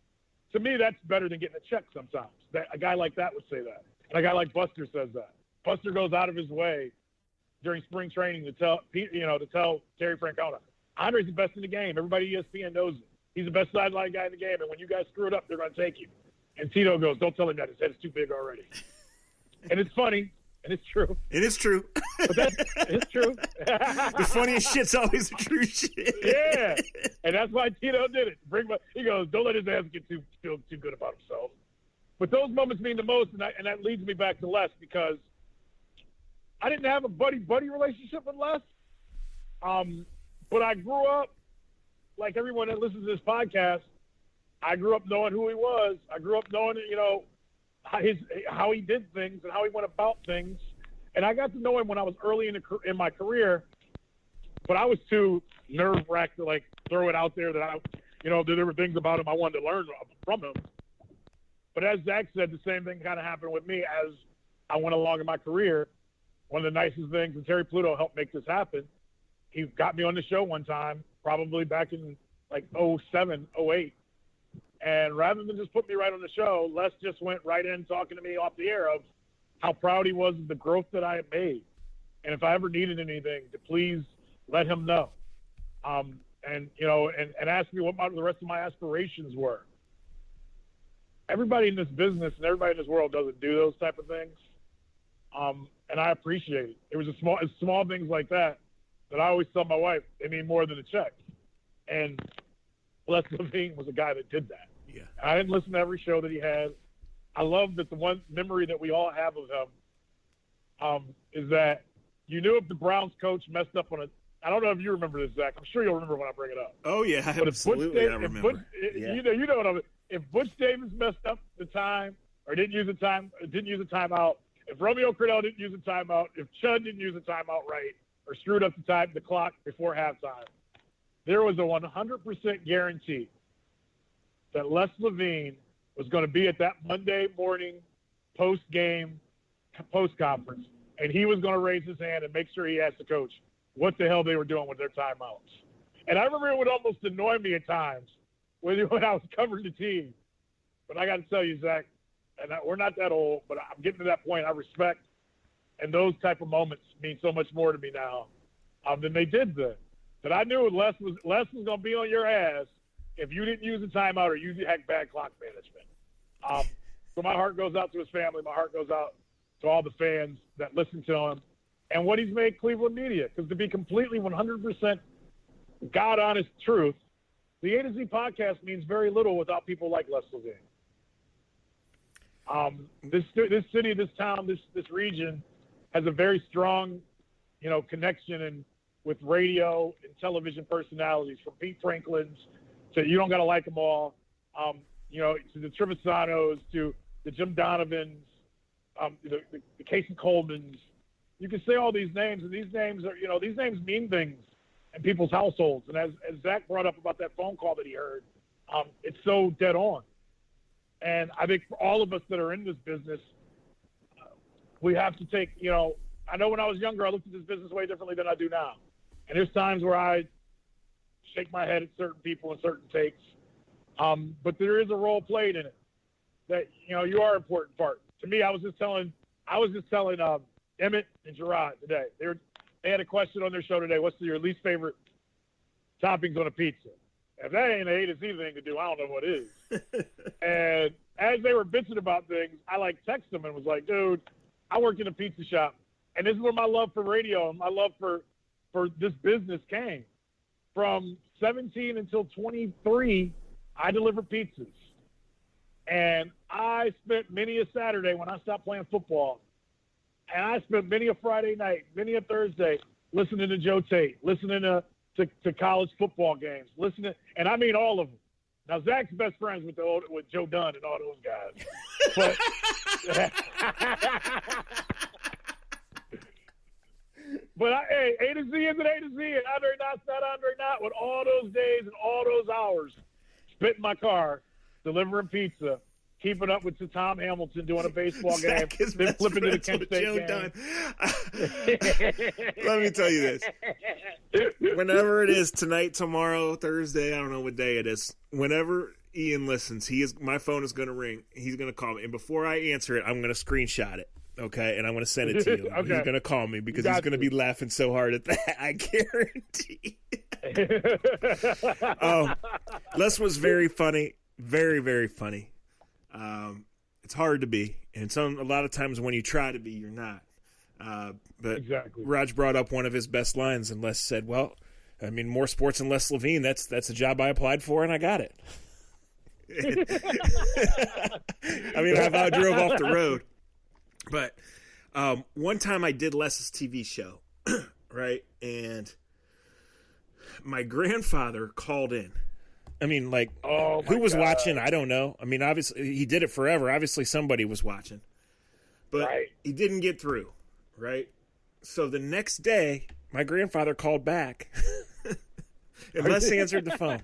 To me, that's better than getting a check sometimes. A guy like that would say that. And a guy like Buster says that. Buster goes out of his way during spring training to tell Terry Francona, Andre's the best in the game. Everybody at ESPN knows it. He's the best sideline guy in the game. And when you guys screw it up, they're going to take you. And Tito goes, don't tell him that. His head is too big already. And it's funny. And it's true. It is true. But it's true. The funniest shit's always the true shit. Yeah. And that's why Tito did it. He goes, don't let his ass get feel too good about himself. But those moments mean the most, and that leads me back to Les because I didn't have a buddy-buddy relationship with Les. But I grew up, like everyone that listens to this podcast, I grew up knowing who he was. I grew up knowing, how he did things and how he went about things. And I got to know him when I was early in my career, but I was too nerve-wracked to, like, throw it out there that there were things about him I wanted to learn from him. But as Zach said, the same thing kind of happened with me as I went along in my career. One of the nicest things, and Terry Pluto helped make this happen, he got me on the show one time, probably back in, like, 07, 08. And rather than just put me right on the show, Les just went right in talking to me off the air of how proud he was of the growth that I had made. And if I ever needed anything, to please let him know. And ask me what the rest of my aspirations were. everybody in this business and everybody in this world doesn't do those type of things. And I appreciate it. It was small things like that I always tell my wife, they mean more than a check. And Les Levine was a guy that did that. Yeah. I didn't listen to every show that he had. I love that the one memory that we all have of him is that you knew if the Browns coach messed up on a – I don't know if you remember this, Zach. I'm sure you'll remember when I bring it up. Oh, yeah, absolutely. I remember. You know what I mean. If Butch Davis messed up the time or didn't use a timeout, if Romeo Crennel didn't use a timeout, if Chud didn't use a timeout right or screwed up the clock before halftime, there was a 100% guarantee that Les Levine was going to be at that Monday morning post-game, post-conference, and he was going to raise his hand and make sure he asked the coach what the hell they were doing with their timeouts. And I remember it would almost annoy me at times when I was covering the team. But I got to tell you, Zach, and we're not that old, but I'm getting to that point. I respect, and those type of moments mean so much more to me now than they did then. But I knew Les was going to be on your ass if you didn't use a timeout or you had bad clock management. So my heart goes out to his family. My heart goes out to all the fans that listen to him and what he's made Cleveland media. Because to be completely 100% God-honest truth, the A to Z podcast means very little without people like Les Levine. This city, this town, this region has a very strong, connection with radio and television personalities, from Pete Franklin's to you don't got to like them all, to the Trevisanos, to the Jim Donovans, the Casey Colemans. You can say all these names, and these names are, these names mean things in people's households. And as Zach brought up about that phone call that he heard, it's so dead on. And I think for all of us that are in this business, we have to take, I know when I was younger, I looked at this business way differently than I do now. And there's times where I shake my head at certain people and certain takes. But there is a role played in it that, you are an important part. To me, I was just telling Emmett and Gerard today. They had a question on their show today. What's your least favorite toppings on a pizza? If that ain't an A to Z thing to do, I don't know what is. And as they were bitching about things, I texted them and was like, dude, I worked in a pizza shop. And this is where my love for radio and my love for this business came. From 17 until 23, I delivered pizzas. And I spent many a Saturday when I stopped playing football, and I spent many a Friday night, many a Thursday listening to Joe Tate, listening to college football games, and I mean all of them. Now, Zach's best friends with Joe Dunn and all those guys. But But A to Z is an A to Z, and Andre Knott's not Andre Knott. With all those days and all those hours spent in my car delivering pizza, keeping up with Tom Hamilton doing a baseball game, then flipping to the Kent State game. Let me tell you this. Whenever it is, tonight, tomorrow, Thursday, I don't know what day it is, whenever Ian listens, my phone is going to ring. He's going to call me. And before I answer it, I'm going to screenshot it. Okay, and I'm going to send it to you. Okay. He's going to call me because he's going to be laughing so hard at that. I guarantee. Les was very funny, very, very funny. It's hard to be, and a lot of times when you try to be, you're not. But exactly. Raj brought up one of his best lines, and Les said, "Well, I mean, more sports than Les Levine. That's a job I applied for, and I got it." I mean, I about drove off the road. But one time I did Les's TV show, right? And my grandfather called in. I mean, who was watching? I don't know. I mean, obviously, he did it forever. Obviously, somebody was watching. But he didn't get through, right? So the next day, my grandfather called back. And Les answered the phone.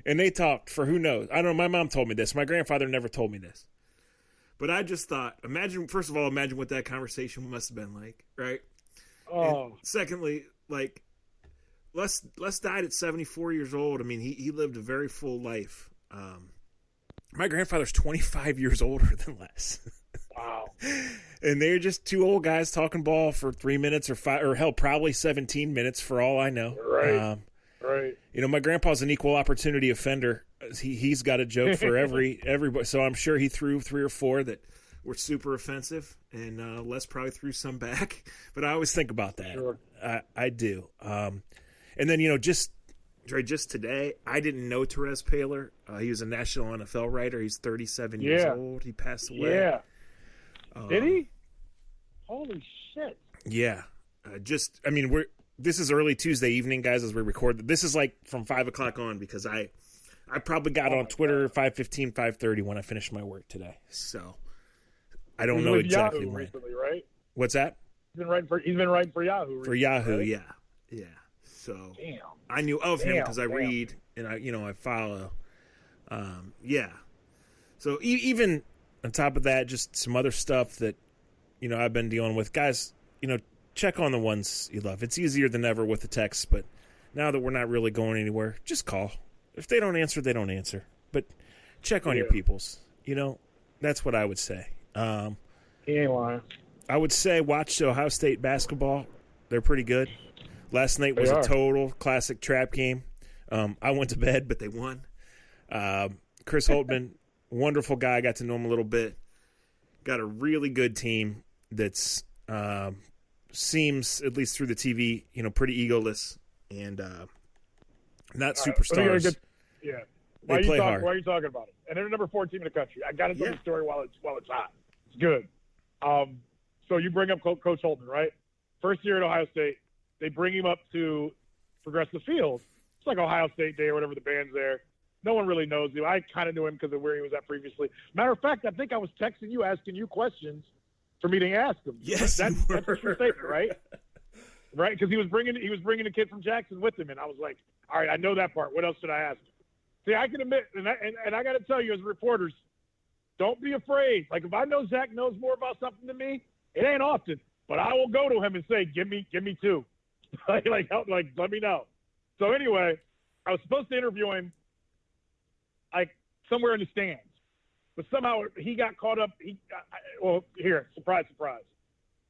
And they talked for who knows. I don't know. My mom told me this. My grandfather never told me this. But I just thought, imagine what that conversation must have been like, right? Oh. And secondly, Les died at 74 years old. I mean, he lived a very full life. My grandfather's 25 years older than Les. Wow. And they're just two old guys talking ball for 3 minutes or hell, probably 17 minutes for all I know. Right. Right. My grandpa's an equal opportunity offender. he's got a joke for everybody. So I'm sure he threw 3 or 4 that were super offensive, and Les probably threw some back. But I always think about that. Sure. I do. And then, just today, I didn't know Therese Paylor. He was a national NFL writer. He's 37 years old. He passed away. Yeah. Did he? Holy shit. Yeah. This is early Tuesday evening, guys, as we record. This is like from 5 o'clock on, because I probably got on Twitter 5:15, 5:30 when I finished my work today. So I don't know exactly Yahoo when. recently, right? What's that? He's been writing for Yahoo recently. For Yahoo, right? yeah. So Damn. I knew of him because I read and I follow. So even on top of that, just some other stuff that I've been dealing with, guys. Check on the ones you love. It's easier than ever with the text, but now that we're not really going anywhere, just call. If they don't answer, they don't answer. But check on your peoples. That's what I would say. He ain't lying. I would say watch Ohio State basketball. They're pretty good. Last night was a total classic trap game. I went to bed, but they won. Chris Holtman, wonderful guy. I got to know him a little bit. Got a really good team that's seems, at least through the TV, pretty egoless and not superstars. Why They play Why hard. are you talking about it? And they're the number 4 team in the country. I got to tell the story while it's hot. It's good. So you bring up Coach Holtman, right? First year at Ohio State, they bring him up to Progressive Field. It's like Ohio State Day or whatever, the band's there. No one really knows him. I kind of knew him because of where he was at previously. Matter of fact, I think I was texting you, asking you questions for me to ask him. Yes, that's a true statement, right? Right, because he was bringing a kid from Jackson with him, and I was like, all right, I know that part. What else should I ask him? See, I can admit, and I got to tell you, as reporters, don't be afraid. Like, if I know Zach knows more about something than me, it ain't often, but I will go to him and say, give me 2. let me know. So anyway, I was supposed to interview him, like, somewhere in the stands. But somehow he got caught up. Surprise.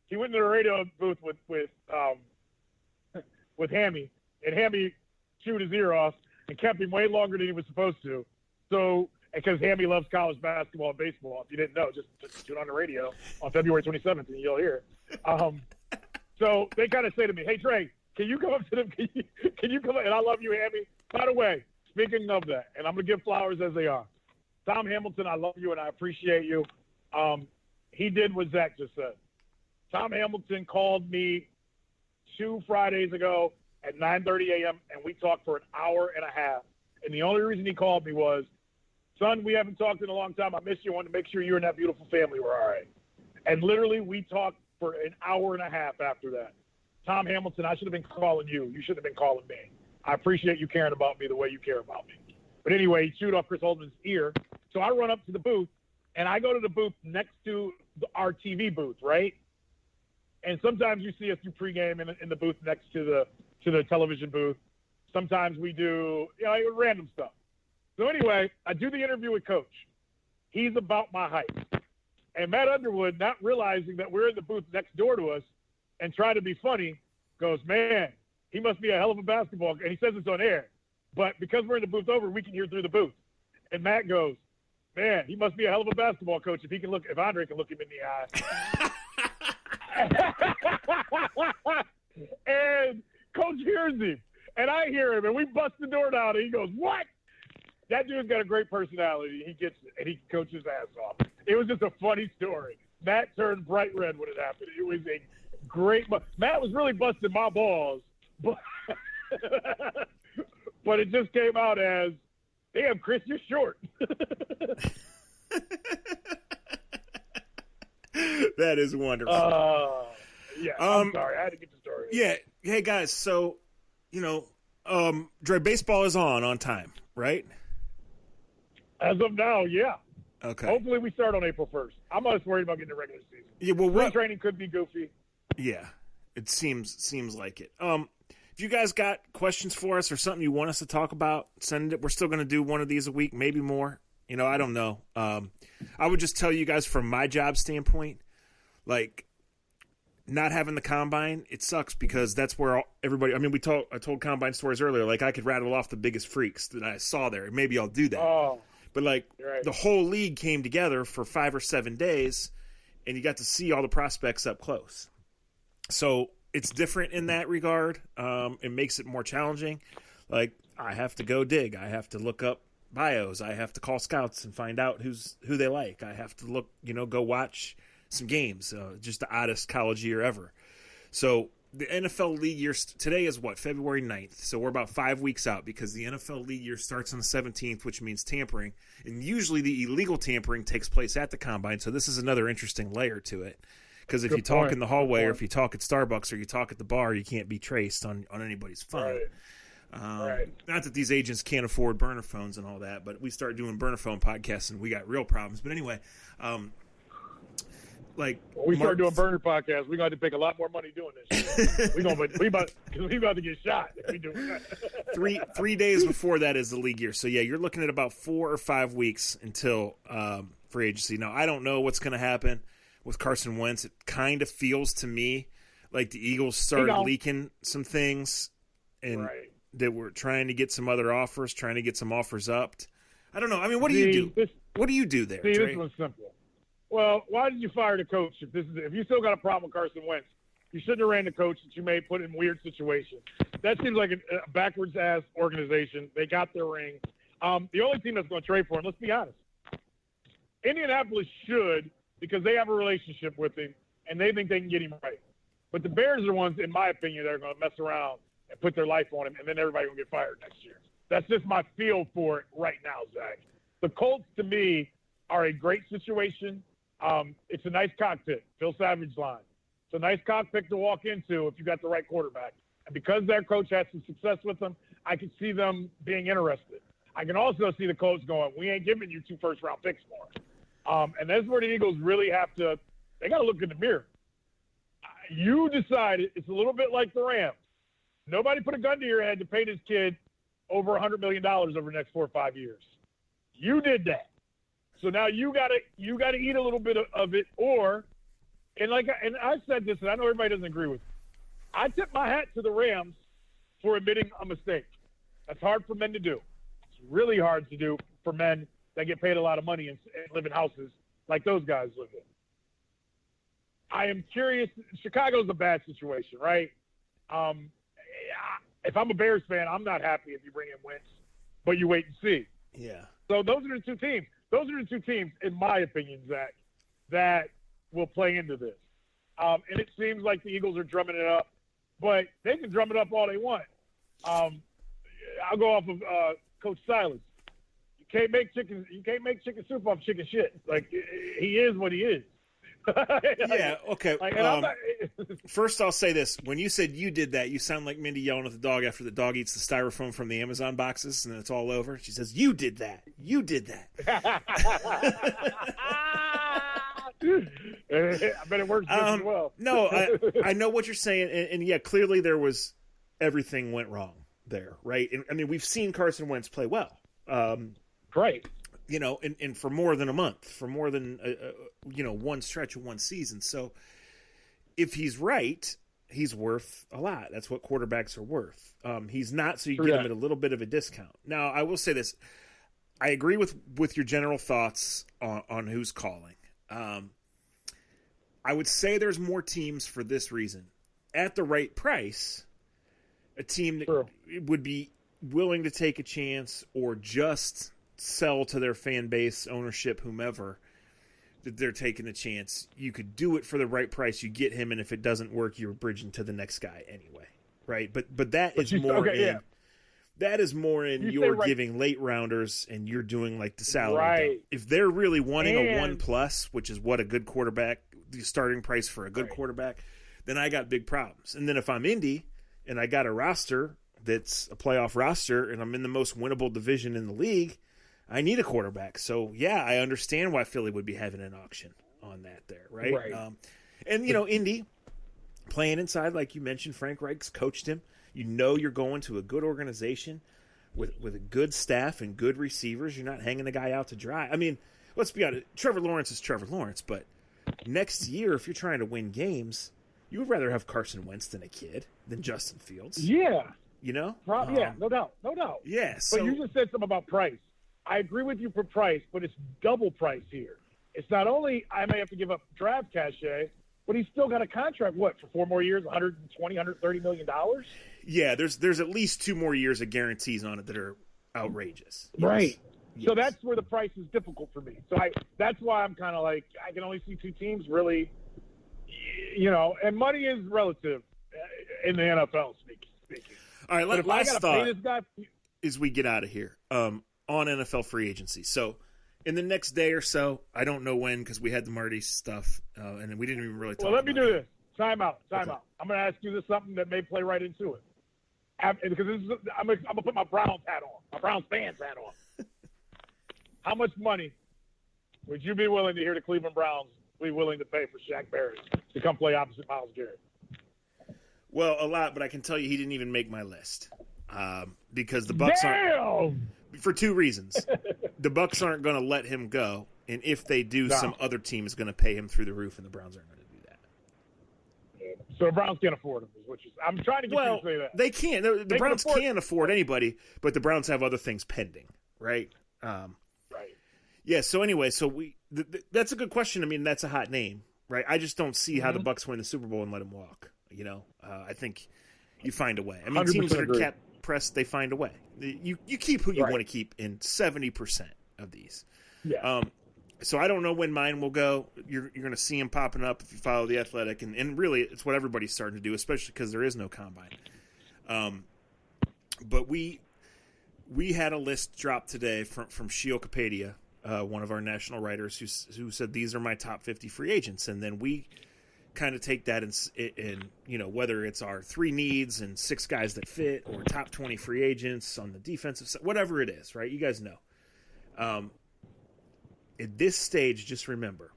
He went into the radio booth with Hammy, and Hammy chewed his ear off and kept him way longer than he was supposed to. So, because Hammy loves college basketball and baseball. If you didn't know, just tune on the radio on February 27th and you'll hear it. So they kind of say to me, hey, Trey, can you come up to them? Can you come up? And I love you, Hammy. By the way, speaking of that, and I'm going to give flowers as they are. Tom Hamilton, I love you and I appreciate you. He did what Zach just said. Tom Hamilton called me 2 Fridays ago at 9:30 a.m. and we talked for an hour and a half. And the only reason he called me was, son, we haven't talked in a long time. I miss you. I want to make sure you and that beautiful family were all right. And literally we talked for an hour and a half after that. Tom Hamilton, I should have been calling you. You should have been calling me. I appreciate you caring about me the way you care about me. But anyway, he chewed off Chris Holtman's ear. So I run up to the booth, and I go to the booth next to our TV booth, right? And sometimes you see us do pregame in the booth next to the television booth. Sometimes we do random stuff. So anyway, I do the interview with Coach. He's about my height. And Matt Underwood, not realizing that we're in the booth next door to us and trying to be funny, goes, man, he must be a hell of a basketball. And he says it's on air. But because we're in the booth over, we can hear through the booth. And Matt goes, man, he must be a hell of a basketball coach if Andre can look him in the eye. And Coach hears him. And I hear him. And we bust the door down. And he goes, what? That dude's got a great personality. He gets it. And he can coach his ass off. It was just a funny story. Matt turned bright red when it happened. It was a great – Matt was really busting my balls. But it just came out as, damn, Chris, you're short. That is wonderful. Yeah, I'm sorry. I had to get the story. Yeah. Hey, guys, so, Dre, baseball is on time, right? As of now, yeah. Okay. Hopefully we start on April 1st. I'm not regular season. regular season. Yeah, well, Spring training could be goofy. Yeah, it seems like it. If you guys got questions for us or something you want us to talk about, send it. We're still going to do one of these a week, maybe more. I don't know. I would just tell you guys from my job standpoint, like, not having the combine, it sucks because that's where everybody. I mean, I told combine stories earlier. Like I could rattle off the biggest freaks that I saw there. Maybe I'll do that. Oh, but like right. the whole league came together for 5 or 7 days, and you got to see all the prospects up close. So it's different in that regard. It makes it more challenging. Like I have to go dig. I have to look up bios. I have to call scouts and find out who they like. I have to look, go watch some games. Just the oddest college year ever. So the NFL league year today is what, February 9th. So we're about 5 weeks out because the NFL league year starts on the 17th, which means tampering. And usually the illegal tampering takes place at the combine. So this is another interesting layer to it. Because if you talk in the hallway or if you talk at Starbucks or you talk at the bar, you can't be traced on anybody's phone. Right. Not that these agents can't afford burner phones and all that, but we started doing burner phone podcasts and we got real problems. But anyway, when we start doing burner podcasts, we're going to make a lot more money doing this. we about to get shot if we do that. 3 days before that is the league year. So, yeah, you're looking at about 4 or 5 weeks until free agency. Now, I don't know what's going to happen with Carson Wentz. It kind of feels to me like the Eagles started leaking some things and that we're trying to get some other offers, trying to get some offers up. I don't know. I mean, what do you do? What do you do there, Dre? This one's simple. Well, why did you fire the coach if you still got a problem with Carson Wentz? You shouldn't have ran the coach that you may put in weird situations. That seems like a backwards-ass organization. They got their ring. The only team that's going to trade for him, let's be honest, Indianapolis should, because they have a relationship with him and they think they can get him right. But the Bears are the ones, in my opinion, that are going to mess around and put their life on him, and then everybody will get fired next year. That's just my feel for it right now, Zach. The Colts, to me, are a great situation. It's a nice cockpit, Phil Savage line. It's a nice cockpit to walk into if you got the right quarterback. And because their coach had some success with them, I can see them being interested. I can also see the Colts going, we ain't giving you 2 first-round picks more. And that's where the Eagles really have to – they got to look in the mirror. You decided it's a little bit like the Rams. Nobody put a gun to your head to pay this kid over $100 million over the next 4 or 5 years. You did that. So now you gotta eat a little bit of it, and I said this, and I know everybody doesn't agree with me. I tip my hat to the Rams for admitting a mistake. That's hard for men to do. It's really hard to do for men that get paid a lot of money and live in houses like those guys live in. I am curious. Chicago's a bad situation, right? If I'm a Bears fan, I'm not happy if you bring in Wentz, but you wait and see. Yeah. So those are the two teams. Those are the two teams, in my opinion, Zach, that will play into this. And it seems like the Eagles are drumming it up, but they can drum it up all they want. I'll go off of Coach Silas. You can't make chicken soup off chicken shit. Like, he is what he is. Yeah, okay. First, I'll say this. When you said you did that, you sound like Mindy yelling at the dog after the dog eats the styrofoam from the Amazon boxes and then it's all over. She says, you did that. You did that. I bet it works just as well. No, I know what you're saying. And yeah, clearly everything went wrong there, right? And, I mean, we've seen Carson Wentz play well. Right. And for more than a month, for more than, one stretch of one season. So if he's right, he's worth a lot. That's what quarterbacks are worth. He's not, so you get him at a little bit of a discount. Now, I will say this. I agree with your general thoughts on who's calling. I would say there's more teams for this reason. At the right price, a team that would be willing to take a chance or just sell to their fan base, ownership, whomever, that they're taking a chance. You could do it for the right price. You get him, and if it doesn't work, you're bridging to the next guy anyway, right? But that is more that is more in you're giving late rounders and you're doing like the salary. Right. If they're really wanting a 1+, which is what a good quarterback, the starting price for a good quarterback, then I got big problems. And then if I'm Indy and I got a roster that's a playoff roster and I'm in the most winnable division in the league, I need a quarterback. So, yeah, I understand why Philly would be having an auction on that there, right? And, Indy, playing inside, like you mentioned, Frank Reich's coached him. You're going to a good organization with a good staff and good receivers. You're not hanging the guy out to dry. I mean, let's be honest. Trevor Lawrence is Trevor Lawrence, but next year, if you're trying to win games, You would rather have Carson Wentz than a kid than Justin Fields. Yeah. You know? Yeah, no doubt. Yeah. So, but you just said something about price. I agree with you for price, but it's double price here. It's not only I may have to give up draft cachet, but he's still got a contract, for 4 more years, $120, $130 million? Yeah, there's at least 2 more years of guarantees on it that are outrageous. Yes. Right. Yes. So that's where the price is difficult for me. So that's why I'm kind of like, I can only see 2 teams really, and money is relative in the NFL speaking. All right, last thought this guy, as we get out of here on NFL free agency. So in the next day or so, I don't know when because we had the Marty stuff, and we didn't even really talk about it. Well, let me do this. Time out. I'm going to ask you this something that may play right into it. Because I'm going to put my Browns hat on, my Browns fans hat on. How much money would you be willing to hear the Cleveland Browns be willing to pay for Shaq Barrett to come play opposite Myles Garrett? Well, a lot, but I can tell you he didn't even make my list because the Bucs aren't. For 2 reasons. The Bucs aren't going to let him go, and if they do, some other team is going to pay him through the roof, and the Browns aren't going to do that. So the Browns can't afford him, I'm trying to get you to say that. They can't. The Browns can't afford anybody, but the Browns have other things pending, right? Right. Yeah. So anyway, that's a good question. I mean, that's a hot name, right? I just don't see how the Bucs win the Super Bowl and let him walk. I think you find a way. I mean, teams that are cap pressed, they find a way. You keep who you want to keep in 70% of these. Yeah. So I don't know when mine will go. You're going to see them popping up if you follow The Athletic, and really it's what everybody's starting to do, especially because there is no combine. But we had a list drop today from Shio Kapadia, one of our national writers, who said these are my top 50 free agents, and then we kind of take that and whether it's our 3 needs and 6 guys that fit or top 20 free agents on the defensive side, whatever it is, right? You guys know. At this stage, just remember,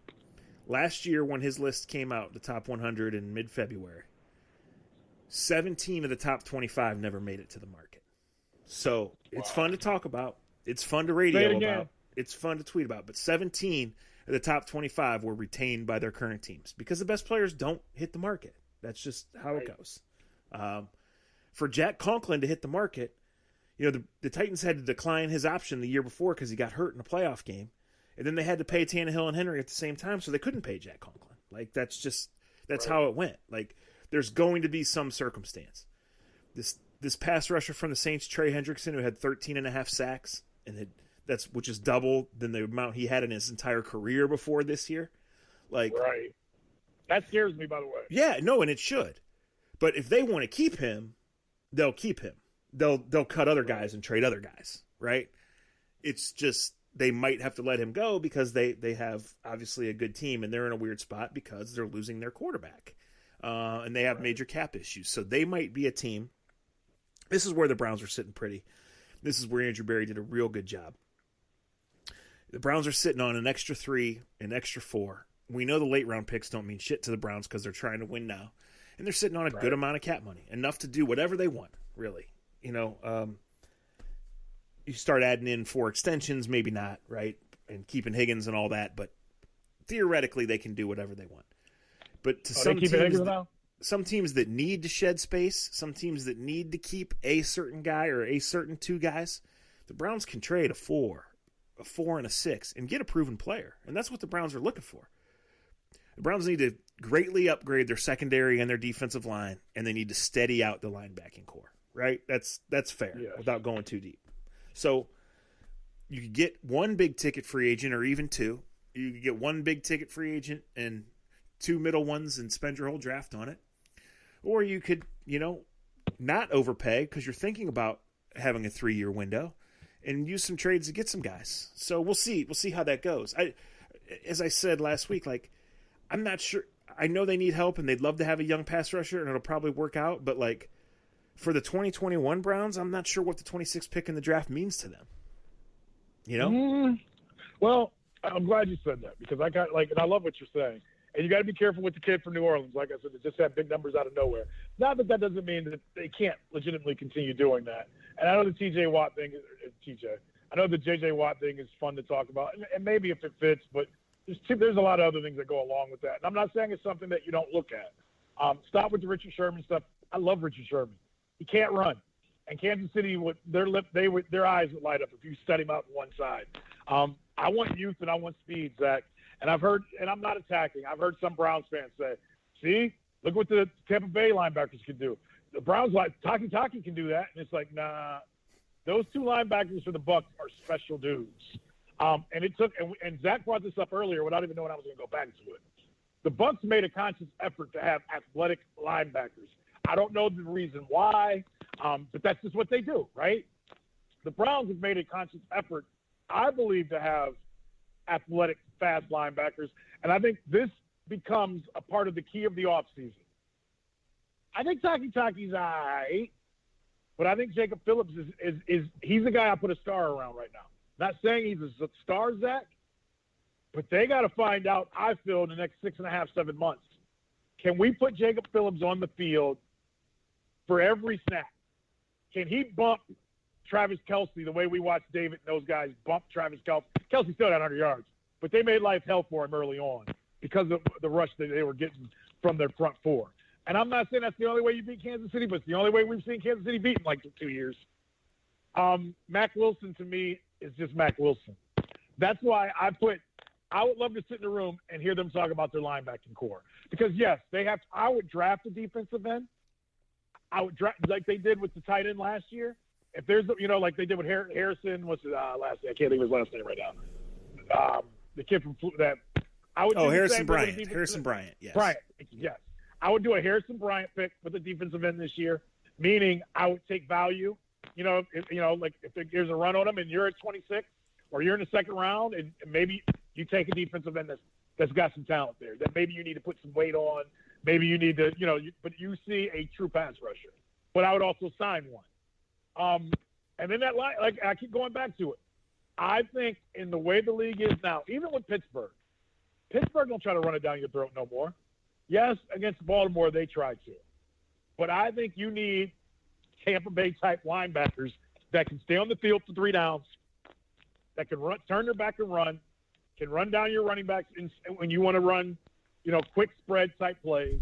last year when his list came out, the top 100 in mid-February, 17 of the top 25 never made it to the market. So it's fun to talk about. It's fun to radio about. It's fun to tweet about. But 17 of the top 25 were retained by their current teams because the best players don't hit the market. That's just how it goes. For Jack Conklin to hit the market, the Titans had to decline his option the year before because he got hurt in a playoff game. And then they had to pay Tannehill and Henry at the same time, so they couldn't pay Jack Conklin. Like, that's how it went. Like, there's going to be some circumstance. This pass rusher from the Saints, Trey Hendrickson, who had 13.5 sacks, which is double than the amount he had in his entire career before this year. Like, right. That scares me, by the way. Yeah, no, and it should. But if they want to keep him, they'll keep him. They'll cut other guys and trade other guys, right? It's just they might have to let him go because they have obviously a good team and they're in a weird spot because they're losing their quarterback. And they have major cap issues. So they might be a team. This is where the Browns are sitting pretty. This is where Andrew Berry did a real good job. The Browns are sitting on an extra 3, an extra 4. We know the late round picks don't mean shit to the Browns because they're trying to win now. And they're sitting on a good amount of cap money, enough to do whatever they want, really. You start adding in 4 extensions, maybe not, right? And keeping Higgins and all that, but theoretically they can do whatever they want. But to some teams that need to shed space, some teams that need to keep a certain guy or a certain 2 guys, the Browns can trade a 4 and a 6 and get a proven player. And that's what the Browns are looking for. The Browns need to greatly upgrade their secondary and their defensive line, and they need to steady out the linebacking core, right? That's fair without going too deep. So you could get 1 big ticket free agent or even 2. You could get 1 big ticket free agent and 2 middle ones and spend your whole draft on it. Or you could, not overpay because you're thinking about having a 3-year window and use some trades to get some guys. So we'll see. We'll see how that goes. As I said last week, I'm not sure. I know they need help and they'd love to have a young pass rusher and it'll probably work out. But for the 2021 Browns, I'm not sure what the 26th pick in the draft means to them. Well, I'm glad you said that because and I love what you're saying. And you got to be careful with the kid from New Orleans. Like I said, they just had big numbers out of nowhere. Not that doesn't mean that they can't legitimately continue doing that. And I know the T.J. Watt thing I know the J.J. Watt thing is fun to talk about, and maybe if it fits, but there's a lot of other things that go along with that. And I'm not saying it's something that you don't look at. Stop with the Richard Sherman stuff. I love Richard Sherman. He can't run. And Kansas City, their eyes would light up if you set him out on one side. I want youth and I want speed, Zach. And I've heard, and I'm not attacking, I've heard some Browns fans say, see, look what the Tampa Bay linebackers can do. The Browns, Taki can do that. And it's like, nah, those two linebackers for the Bucs are special dudes. And it took, and Zach brought this up earlier without even knowing I was going to go back to it. The Bucs made a conscious effort to have athletic linebackers. I don't know the reason why, but that's just what they do, right? The Browns have made a conscious effort, I believe, to have athletic, fast linebackers, and I think this becomes a part of the key of the offseason. I think Taki's all right, but I think Jacob Phillips is he's the guy I put a star around right now. Not saying he's a star, Zach, but they got to find out, I feel, in the next 6.5, 7 months. Can we put Jacob Phillips on the field for every snap? Can he bump Travis Kelce the way we watched David and those guys bump Travis Kelce? Kelce still had 100 yards, but they made life hell for him early on because of the rush that they were getting from their front four. And I'm not saying that's the only way you beat Kansas City, but it's the only way we've seen Kansas City beat in like 2 years. Mac Wilson, to me, is just Mac Wilson. That's why I would love to sit in a room and hear them talk about their linebacking core. Because, yes, I would draft a defensive end. I would draft, like they did with the tight end last year. If there's, like they did with Harrison, what's his last name? I can't think of his last name right now. The kid from that. I would Harrison Bryant. Harrison Bryant, yes. Bryant, yes. I would do a Harrison Bryant pick with the defensive end this year, meaning I would take value. If there's a run on him and you're at 26 or you're in the second round and maybe you take a defensive end that's got some talent there, that maybe you need to put some weight on. Maybe you need to, but you see a true pass rusher. But I would also sign one. And then that line, like I keep going back to it. I think in the way the league is now, even with Pittsburgh don't try to run it down your throat no more. Yes, against Baltimore they tried to. But I think you need Tampa Bay type linebackers that can stay on the field for 3 downs, that can turn their back and run, can run down your running backs when you want to run, quick spread type plays.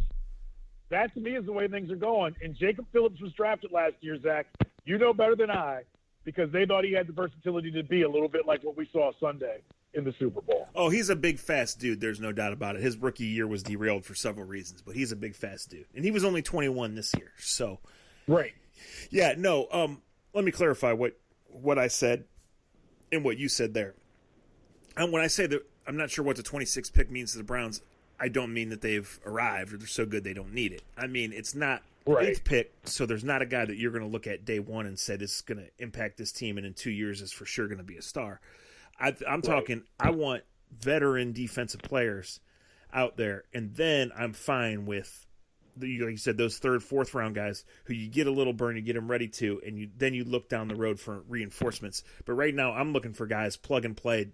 That to me is the way things are going. And Jacob Phillips was drafted last year, Zach. You know better than I, because they thought he had the versatility to be a little bit like what we saw Sunday in the Super Bowl. Oh, he's a big, fast dude. There's no doubt about it. His rookie year was derailed for several reasons, but he's a big, fast dude. And he was only 21 this year. So, right. Yeah, no, let me clarify what I said and what you said there. When I say that I'm not sure what the 26th pick means to the Browns, I don't mean that they've arrived or they're so good they don't need it. I mean, it's not right. 8th pick, so there's not a guy that you're going to look at day one and say this is going to impact this team and in 2 years is for sure going to be a star. I'm talking, I want veteran defensive players out there, and then I'm fine with, like you said, those 3rd, 4th round guys who you get a little burn, you get them ready to, and then you look down the road for reinforcements. But right now, I'm looking for guys plug and play.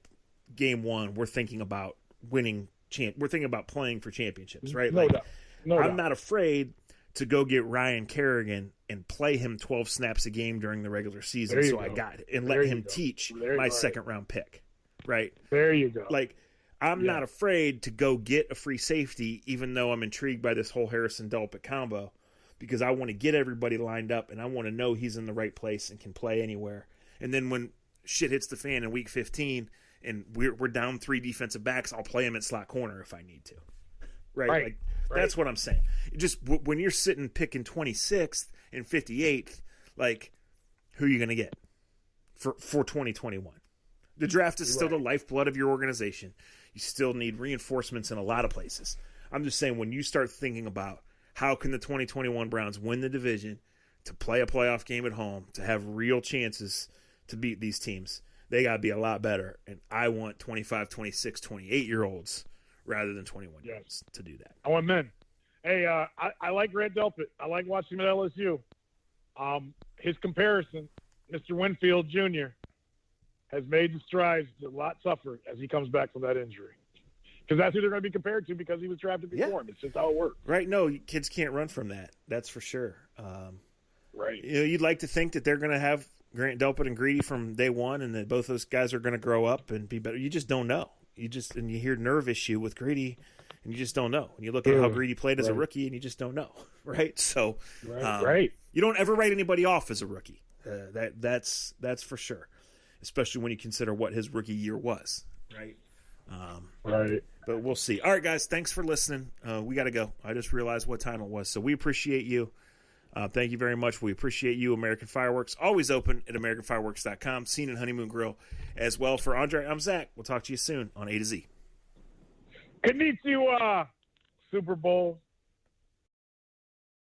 Game one, we're thinking about winning. We're thinking about playing for championships, right? No doubt. I'm not afraid to go get Ryan Kerrigan and play him 12 snaps a game during the regular season. So I got it, and let him teach my 2nd round pick, right? There you go. Like, I'm not afraid to go get a free safety, even though I'm intrigued by this whole Harrison-Delpit combo, because I want to get everybody lined up, and I want to know he's in the right place and can play anywhere. And then when shit hits the fan in Week 15 and we're down 3 defensive backs, I'll play him at slot corner if I need to. Right? Like, that's what I'm saying. Just when you're sitting picking 26th and 58th, like, who are you going to get for 2021? The draft is still the lifeblood of your organization. You still need reinforcements in a lot of places. I'm just saying, when you start thinking about how can the 2021 Browns win the division, to play a playoff game at home, to have real chances to beat these teams, they got to be a lot better. And I want 25, 26, 28-year-olds rather than 21-year-olds to do that. I want men. Hey, I like Grant Delpit. I like watching him at LSU. His comparison, Mr. Winfield Jr., has made the strides a lot tougher as he comes back from that injury. Because that's who they're going to be compared to, because he was drafted before him. It's just how it works. Right. No, kids can't run from that. That's for sure. Right. You'd like to think that they're going to have Grant Delpit and Greedy from day one, and that both those guys are going to grow up and be better. You just don't know. And you hear nerve issue with Greedy, and you just don't know. And you look at how great he played as a rookie, and you just don't know, right? So, you don't ever write anybody off as a rookie. That's for sure, especially when you consider what his rookie year was, right? But we'll see. All right, guys, thanks for listening. We got to go. I just realized what time it was, so we appreciate you. Thank you very much. We appreciate you, American Fireworks. Always open at AmericanFireworks.com. Scene and Honeymoon Grill as well. For Andre, I'm Zach. We'll talk to you soon on A to Z. Konnichiwa, Super Bowl.